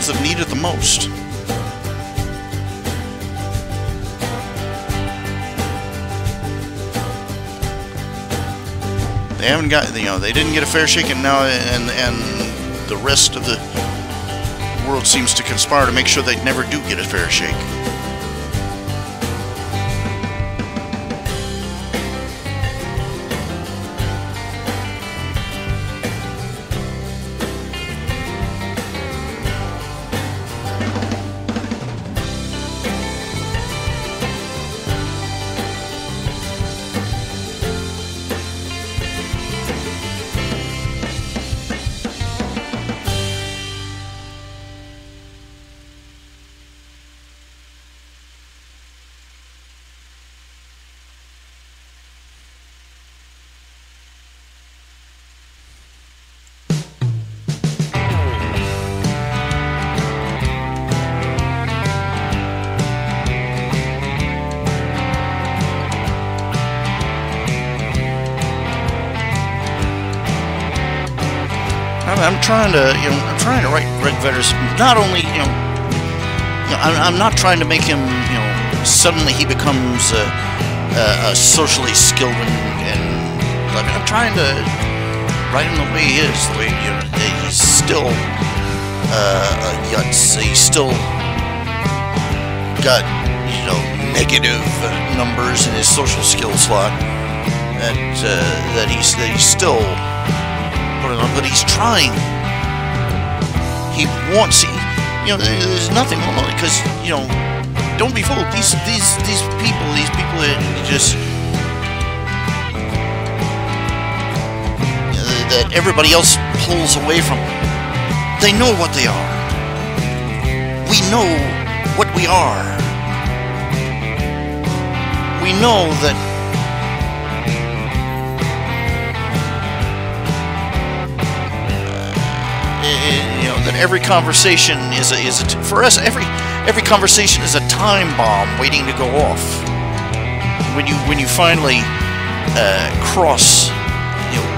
That need it the most. They haven't got, they didn't get a fair shake, and now and the rest of the world seems to conspire to make sure they never do get a fair shake. I'm trying to, I'm trying to write Greg Vedder's. Not only, I'm not trying to make him, suddenly he becomes a socially skilled and I'm trying to write him the way he is, the way he's still he's still got negative numbers in his social skill slot that he's still putting on, but he's trying. He wants. There's nothing wrong with it, because don't be fooled. These people that just that everybody else pulls away from. They know what they are. We know what we are. We know that that every conversation is for us. Every conversation is a time bomb waiting to go off. When you finally cross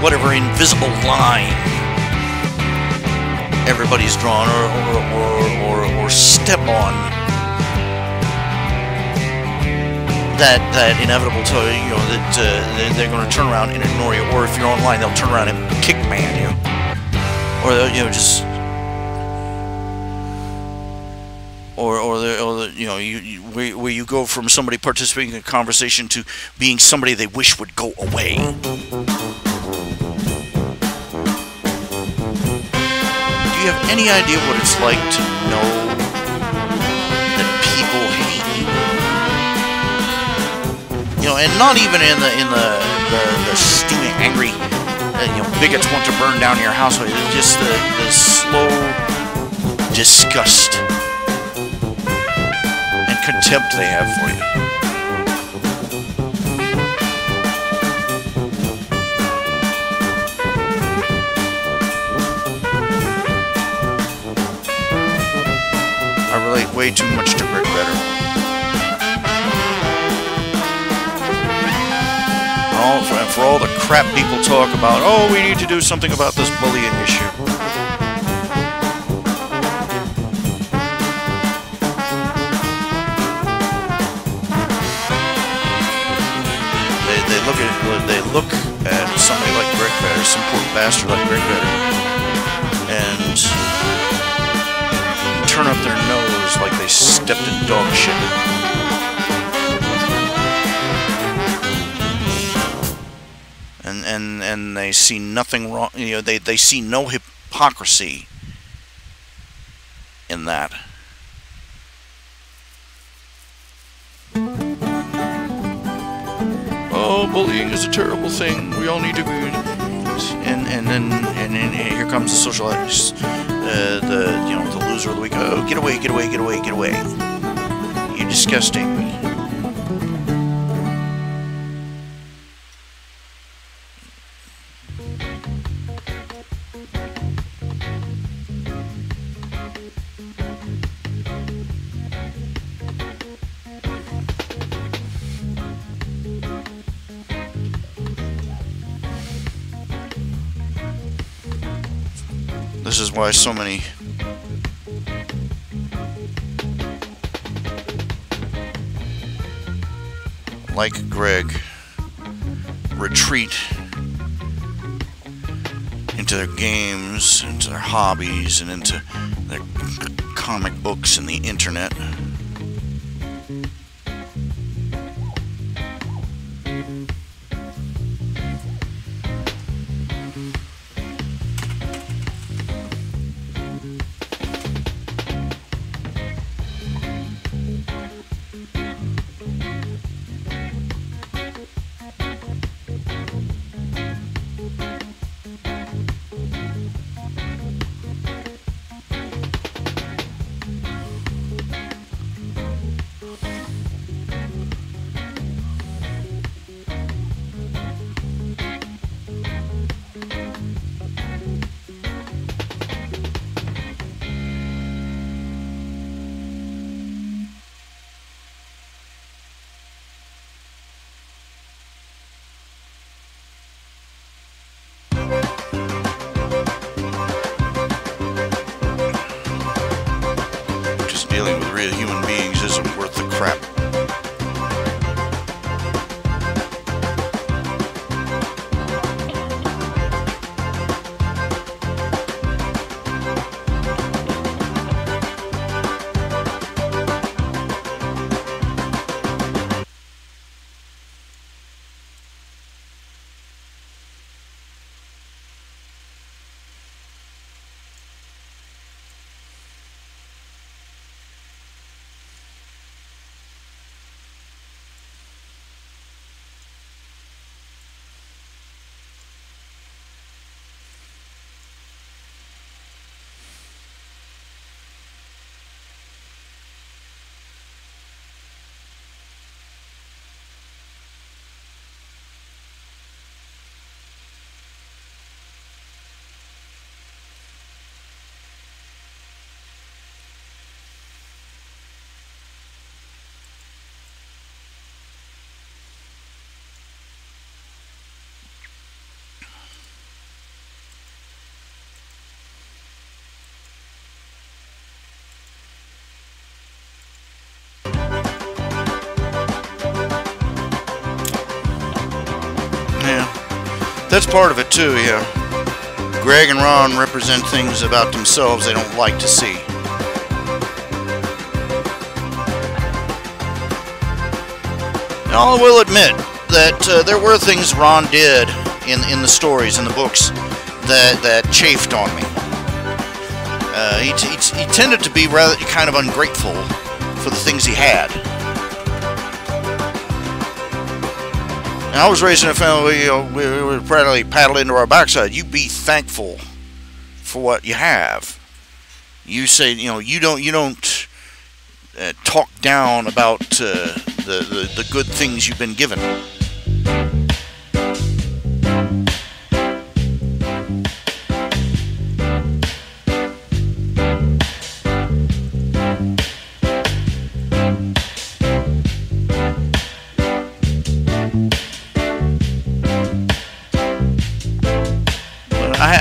whatever invisible line everybody's drawn or step on that inevitable that they're going to turn around and ignore you, or if you're online they'll turn around and kick man you, or just where you go from somebody participating in a conversation to being somebody they wish would go away. Do you have any idea what it's like to know that people hate you? And not even in the steaming, angry, bigots want to burn down your house. It's just the slow disgust and contempt they have for you. I relate way too much to Greg Vedder. For all the crap people talk about, oh, we need to do something about this bullying issue. They look at somebody like Greg Vedder, some poor bastard like Greg Vedder, and turn up their nose like they stepped in dog shit. And they see nothing wrong. They see no hypocrisy in that. Oh, bullying is a terrible thing. We all need to be. And then here comes the socialist, the loser of the week. Oh, get away, get away, get away, get away! You're disgusting. This is why so many like Greg retreat into their games, into their hobbies, and into their comic books and the internet. real human beings isn't worth the crap. That's part of it too, yeah. Greg and Ron represent things about themselves they don't like to see. Now, I will admit that there were things Ron did in the stories, in the books, that chafed on me. He tended to be rather kind of ungrateful for the things he had. And I was raised in a family, you know, we would practically paddle into our backside. You be thankful for what you have. You say, you know, you don't talk down about the good things you've been given.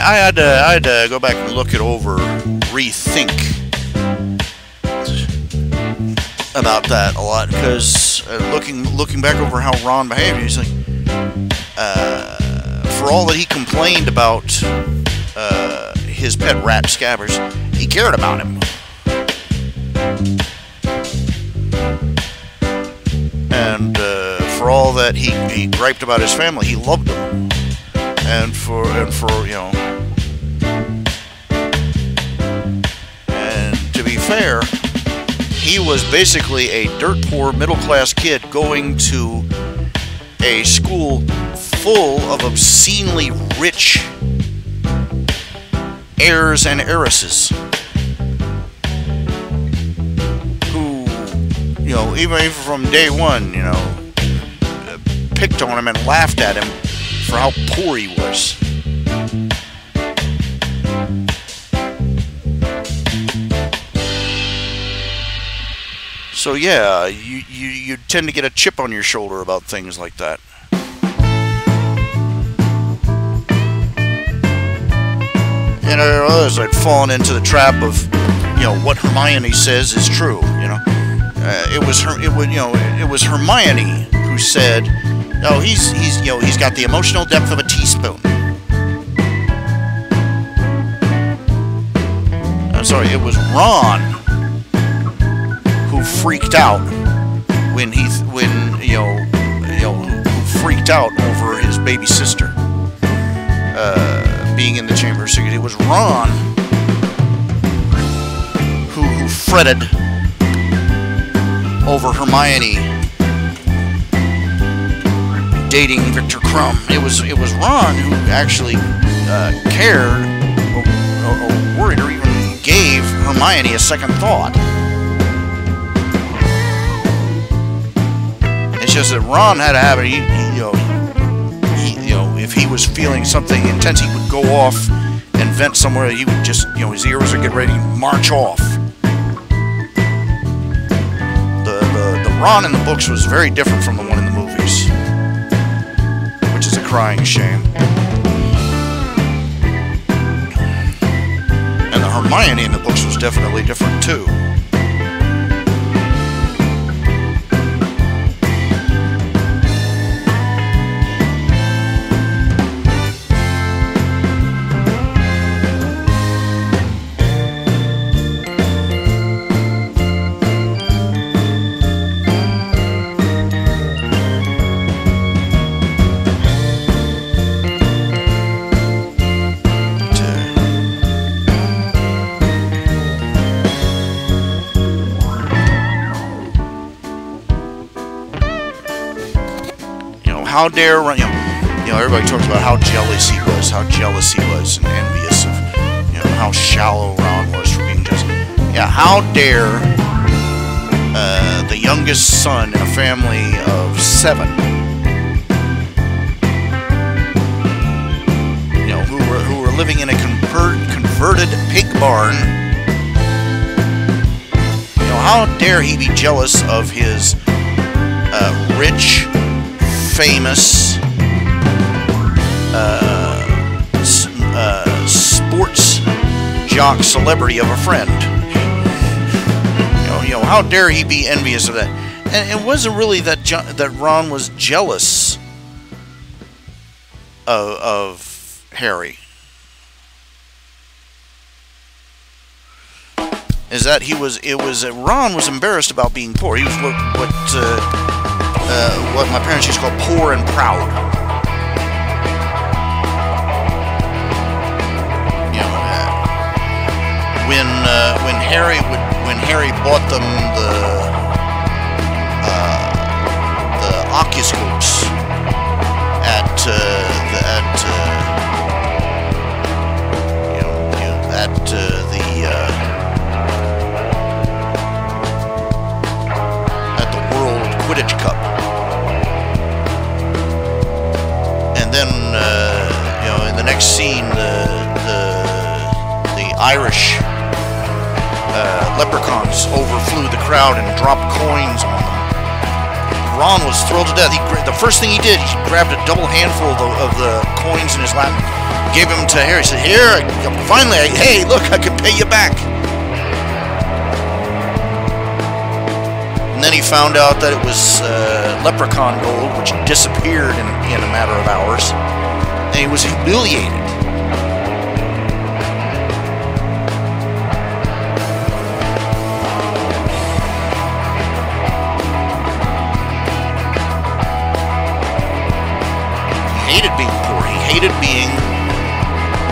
I had to go back and look it over, rethink about that a lot, because looking back over how Ron behaved, he's like, for all that he complained about his pet rat Scabbers, he cared about him. And for all that he griped about his family, he loved them. And for you know, and to be fair, he was basically a dirt poor middle class kid going to a school full of obscenely rich heirs and heiresses who, you know, even from day one, you know, picked on him and laughed at him for how poor he was. So yeah, you tend to get a chip on your shoulder about things like that. And there are others that had fallen into the trap of, you know, what Hermione says is true. You know, it was Hermione who said, "No, he's got the emotional depth of a teaspoon." I'm sorry, it was Ron who freaked out when freaked out over his baby sister being in the Chamber of Secrets. It was Ron who fretted over Hermione dating Victor Crumb. It was Ron who actually cared or worried or even gave Hermione a second thought. It's just that Ron had a habit. If he was feeling something intense, he would go off and vent somewhere. He would just, his ears would get ready to march off. The Ron in the books was very different from the one in the movies, which is a crying shame. And the Hermione in the books was definitely different too. how dare Ron, everybody talks about how jealous he was and envious of, how shallow Ron was for being jealous. Yeah, how dare the youngest son in a family of 7, who were living in a converted pig barn. How dare he be jealous of his rich, famous, sports jock celebrity of a friend? How dare he be envious of that? And it wasn't really that Ron was jealous of Harry. Is that Ron was embarrassed about being poor. He was what my parents used to call poor and proud. When Harry bought them the ocuscopes at the World Quidditch Cup, and then in the next scene the Irish leprechauns overflew the crowd and dropped coins on them. Ron was thrilled to death. The first thing he did, he grabbed a double handful of the coins in his lap, gave them to Harry. He said, "Here, finally, hey, look, I can pay you back." And then he found out that it was leprechaun gold, which disappeared in a matter of hours, and he was humiliated. Hated being poor. He hated being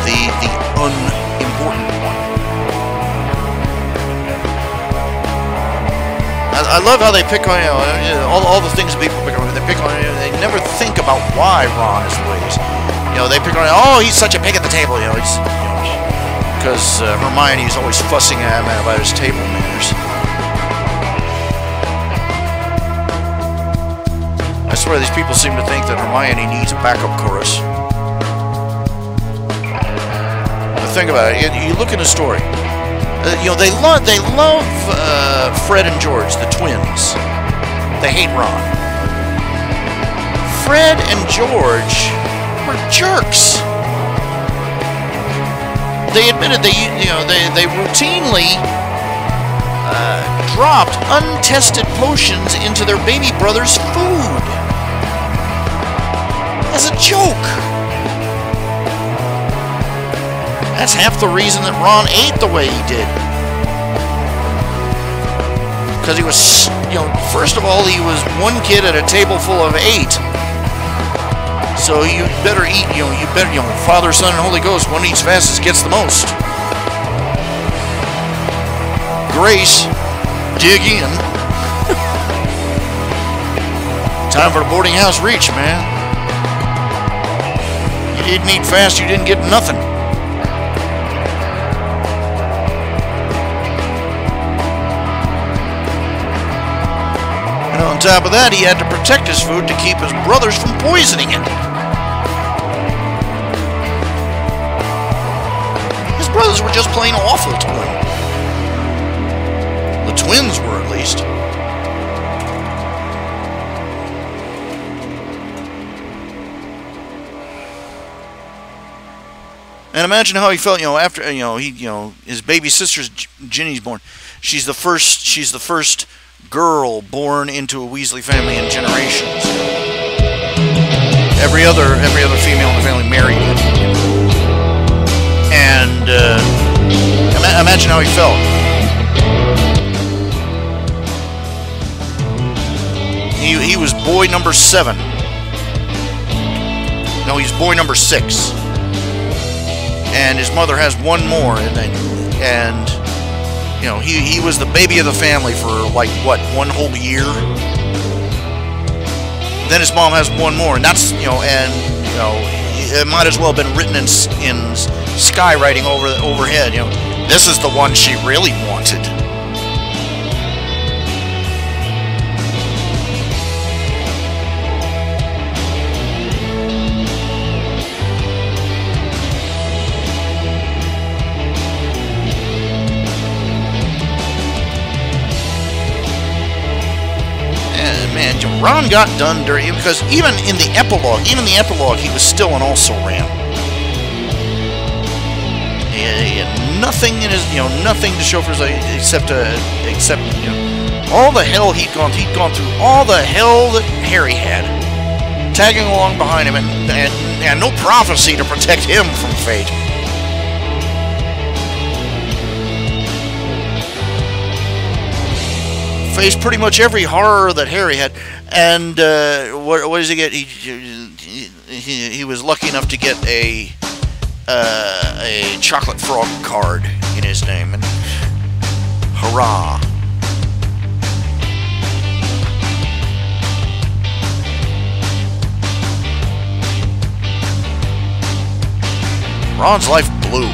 the unimportant one. I love how they pick on all the things people pick on. They pick on. They never think about why Ron is the way he is. They pick on. Oh, he's such a pig at the table. It's because Hermione is always fussing at him about his table manners. I swear these people seem to think that Hermione needs a backup chorus. But think about it. You look at the story. They love Fred and George, the twins. They hate Ron. Fred and George were jerks. They admitted they routinely dropped untested potions into their baby brother's food as a joke. That's half the reason that Ron ate the way he did. Because he was, first of all, he was one kid at a table full of 8. So you better eat, Father, Son, and Holy Ghost, one eats fastest gets the most. Grace, dig in. Time for the boarding house reach, man. You didn't eat fast, you didn't get nothing. And on top of that, he had to protect his food to keep his brothers from poisoning it. His brothers were just plain awful to him. The twins were, at least. And imagine how he felt, after his baby sister's Ginny's born. She's the first girl born into a Weasley family in generations. Every other female in the family married him. And imagine how he felt. He was boy number 7. No, he's boy number 6. And his mother has one more, and he was the baby of the family for like what, one whole year Then his mom has one more, and that's, you know, and, you know, it might as well have been written in skywriting overhead, you know. This is the one she really wanted. Ron got done dirty because even in the epilogue, he was still an also-ran. He had nothing in his, you know, nothing to show for his, except you know, all the hell he'd gone through, all the hell that Harry had, tagging along behind him, and no prophecy to protect him from fate. Faced pretty much every horror that Harry had. And what does he get? He was lucky enough to get a chocolate frog card in his name, and hurrah! Ron's life blew.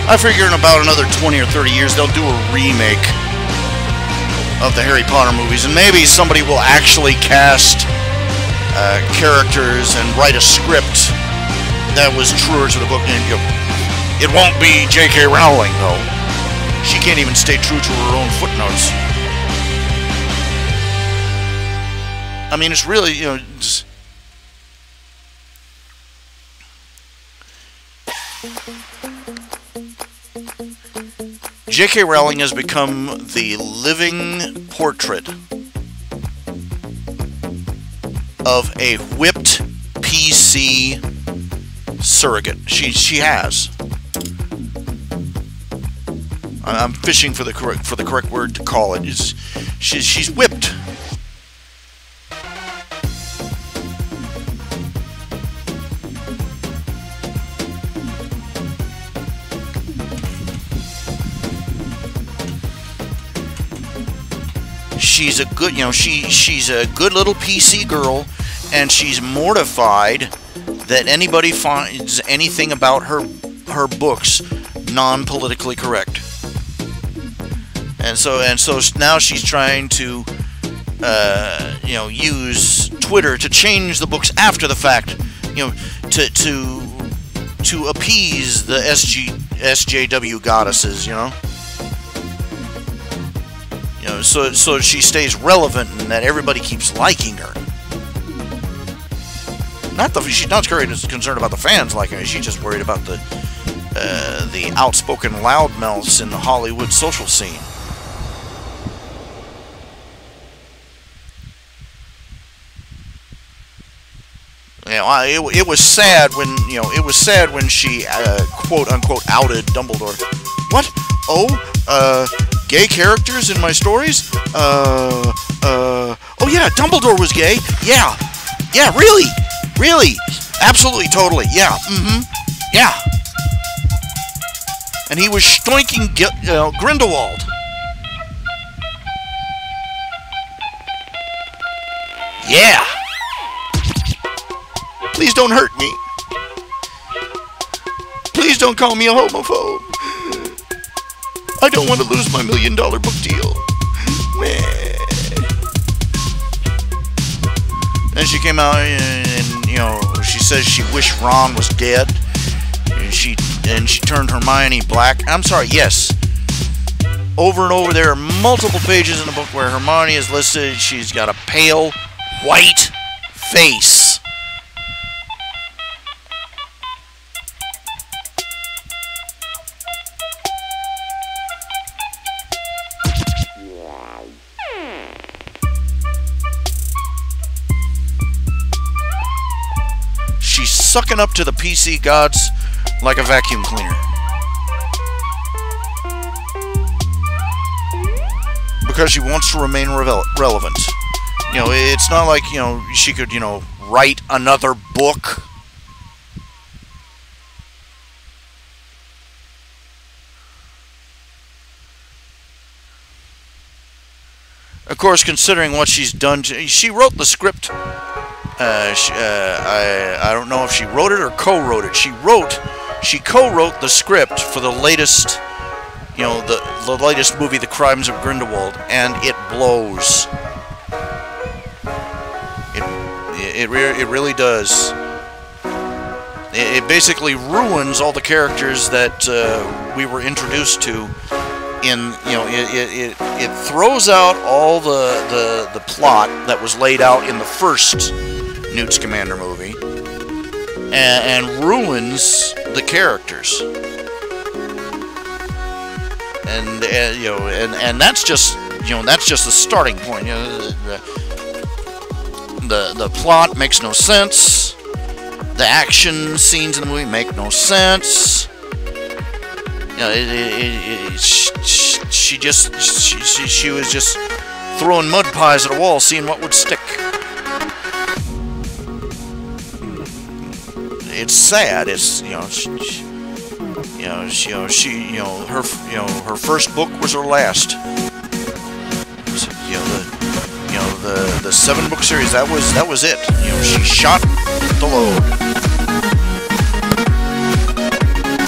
I figure in about another 20 or 30 years they'll do a remake of the Harry Potter movies, and maybe somebody will actually cast characters and write a script that was truer to the book. And, you know, it won't be J.K. Rowling, though. She can't even stay true to her own footnotes. I mean, it's really, you know, just... J.K. Rowling has become the living portrait of a whipped PC surrogate. She has. I'm fishing for the correct word to call it. She's whipped. She's a good, you know, she's a good little PC girl, and she's mortified that anybody finds anything about her books non-politically correct. And so now she's trying to you know, use Twitter to change the books after the fact, you know, to appease the SJW goddesses, you know. So she stays relevant and that everybody keeps liking her. She's not concerned about the fans liking her. She's just worried about the outspoken loudmouths in the Hollywood social scene. You know, it was sad when she quote unquote outed Dumbledore. What? Oh, gay characters in my stories? Oh yeah, Dumbledore was gay. Yeah, really, absolutely, totally, yeah, yeah. And he was stoinking Grindelwald. Yeah. Please don't hurt me. Please don't call me a homophobe. I don't want to lose my $1 million book deal. Then she came out and, you know, she says she wished Ron was dead. And she turned Hermione black. I'm sorry, yes. Over and over, there are multiple pages in the book where Hermione is listed. She's got a pale, white face. She's sucking up to the PC gods like a vacuum cleaner. because she wants to remain relevant. You know, it's not like, you know, she could, you know, write another book. Of course, considering what she's done, she wrote the script. I don't know if she wrote it or co-wrote it. She co-wrote the script for the latest, you know, the latest movie, The Crimes of Grindelwald, and it blows. It really does. It basically ruins all the characters that we were introduced to. It throws out all the plot that was laid out in the first Newt Scamander movie, and ruins the characters. And that's just the starting point. You know, the plot makes no sense. The action scenes in the movie make no sense. You know, she was just throwing mud pies at a wall, seeing what would stick. It's sad. It's her first book was her last. So, the 7-book series, that was it. You know, she shot the load.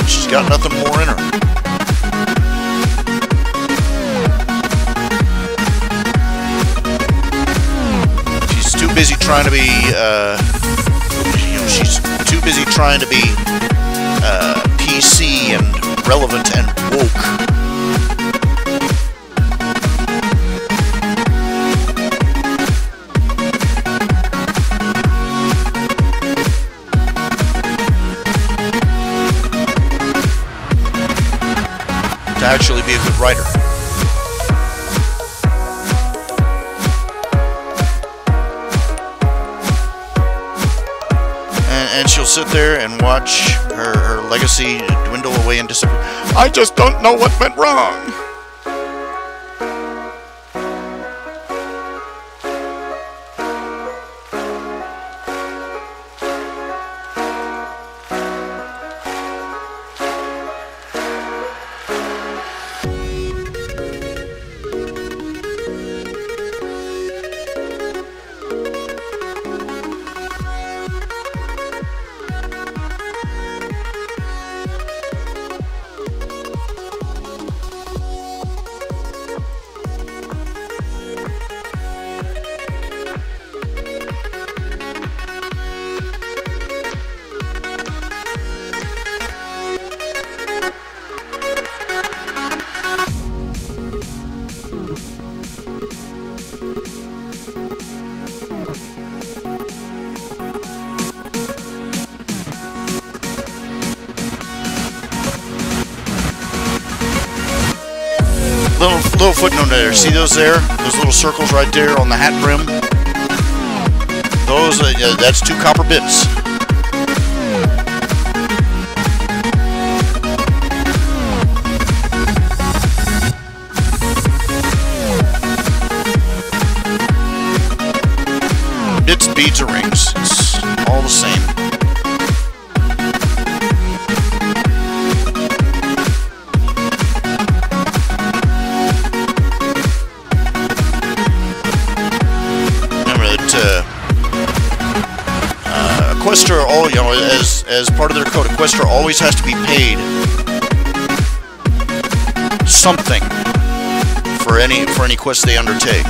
She's got nothing more in her. She's too busy trying to be, she's too busy trying to be PC and relevant and woke. To actually be a good writer. And she'll sit there and watch her legacy dwindle away and disappear. I just don't know what went wrong. Little footnote there. See those there? Those little circles right there on the hat brim? Those, that's 2 copper bits. Bits, beads, or rings. It's all the same. Equestria, as part of their code, Equestria always has to be paid something for any quest they undertake.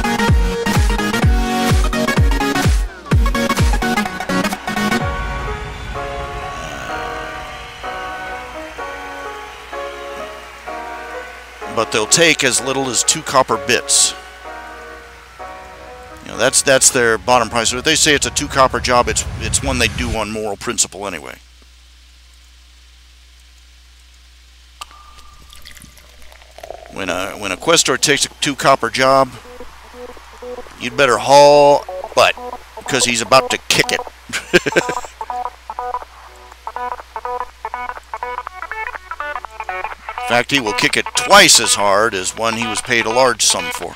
But they'll take as little as 2 copper bits. That's their bottom price. So if they say it's a 2 copper job, it's one they do on moral principle anyway. When a questor takes a 2 copper job, you'd better haul butt, because he's about to kick it. In fact, he will kick it twice as hard as one he was paid a large sum for.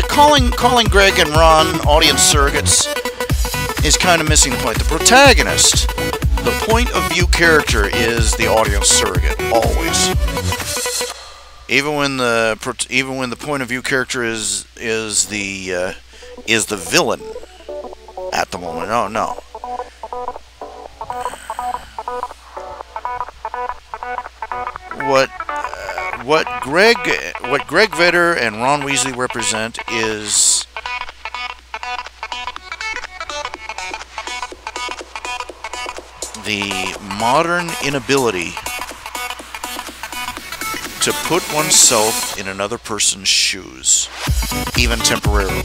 calling Greg and Ron audience surrogates is kind of missing the point. The protagonist, the point of view character, is the audience surrogate always. Even when the point of view character is the villain at the moment. No. What Greg Vedder and Ron Weasley represent is the modern inability to put oneself in another person's shoes, even temporarily,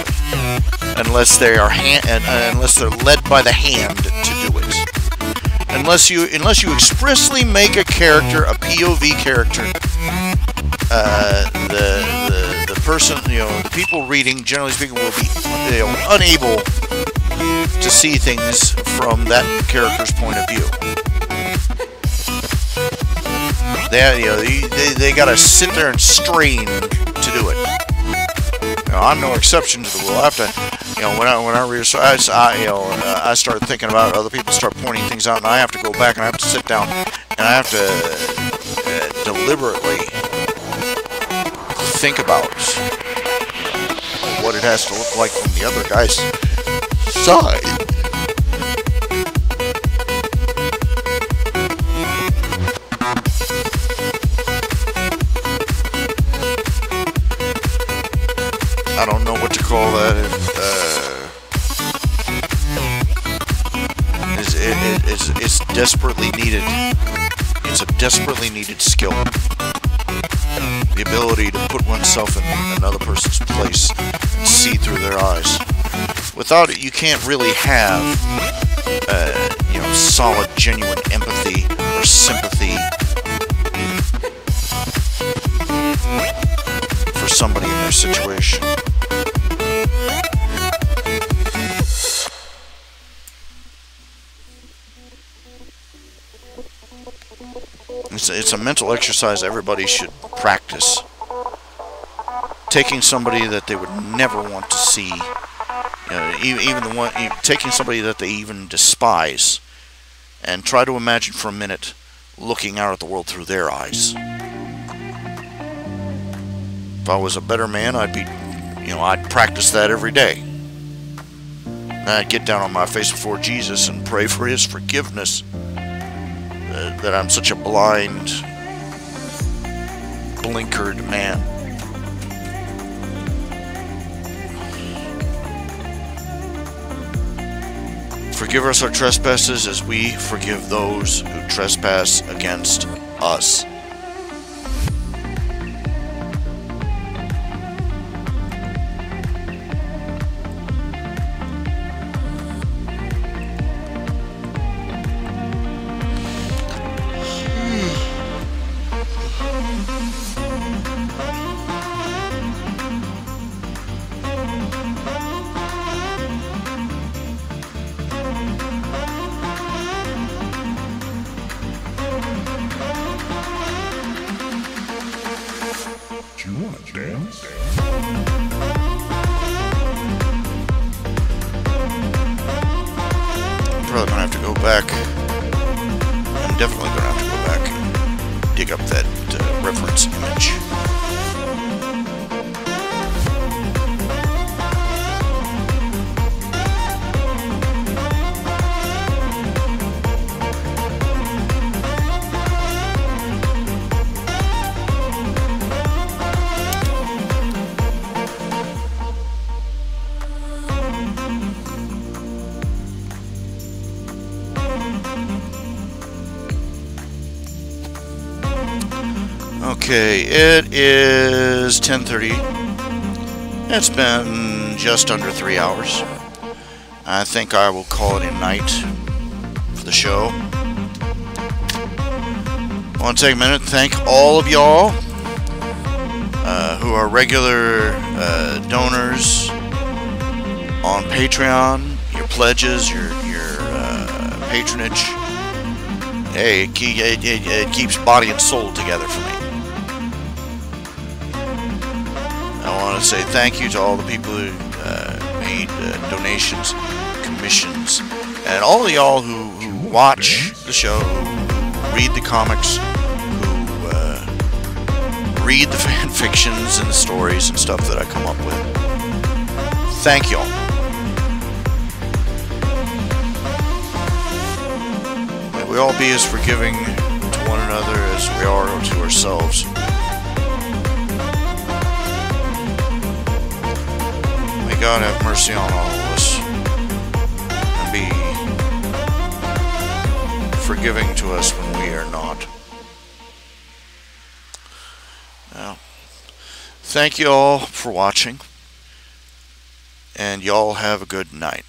unless they're led by the hand to do it. Unless you expressly make a character a POV character, the person, the people reading, generally speaking, will be unable to see things from that character's point of view. They gotta sit there and strain to do it. I'm no exception to the rule. I have to, when I read, so I start thinking about it, other people start pointing things out, and I have to go back and I have to sit down and I have to deliberately think about what it has to look like from the other guy's side. I don't know what to call that. It's desperately needed. It's a desperately needed skill. The ability to put oneself in another person's place and see through their eyes. Without it, you can't really have, solid, genuine empathy or sympathy for somebody in their situation. It's a mental exercise everybody should practice. Taking somebody that they would never want to see, taking somebody that they even despise, and try to imagine for a minute looking out at the world through their eyes. If I was a better man, I'd practice that every day. I'd get down on my face before Jesus and pray for His forgiveness. That I'm such a blind, blinkered man. Forgive us our trespasses as we forgive those who trespass against us. Do you want to dance? I'm probably gonna have to go back. I'm definitely gonna have to go back and dig up that reference image. Okay, it is 10:30. It's been just under 3 hours. I think I will call it a night for the show. I want to take a minute to thank all of y'all who are regular donors on Patreon. Your pledges, your patronage. Hey, it keeps body and soul together for me. I want want to say thank you to all the people who made donations, commissions, and all of y'all who watch the show, who read the comics, who read the fan fictions and the stories and stuff that I come up with. Thank y'all. May we all be as forgiving to one another as we are to ourselves. May God have mercy on all of us and be forgiving to us when we are not. Now, thank you all for watching, and y'all have a good night.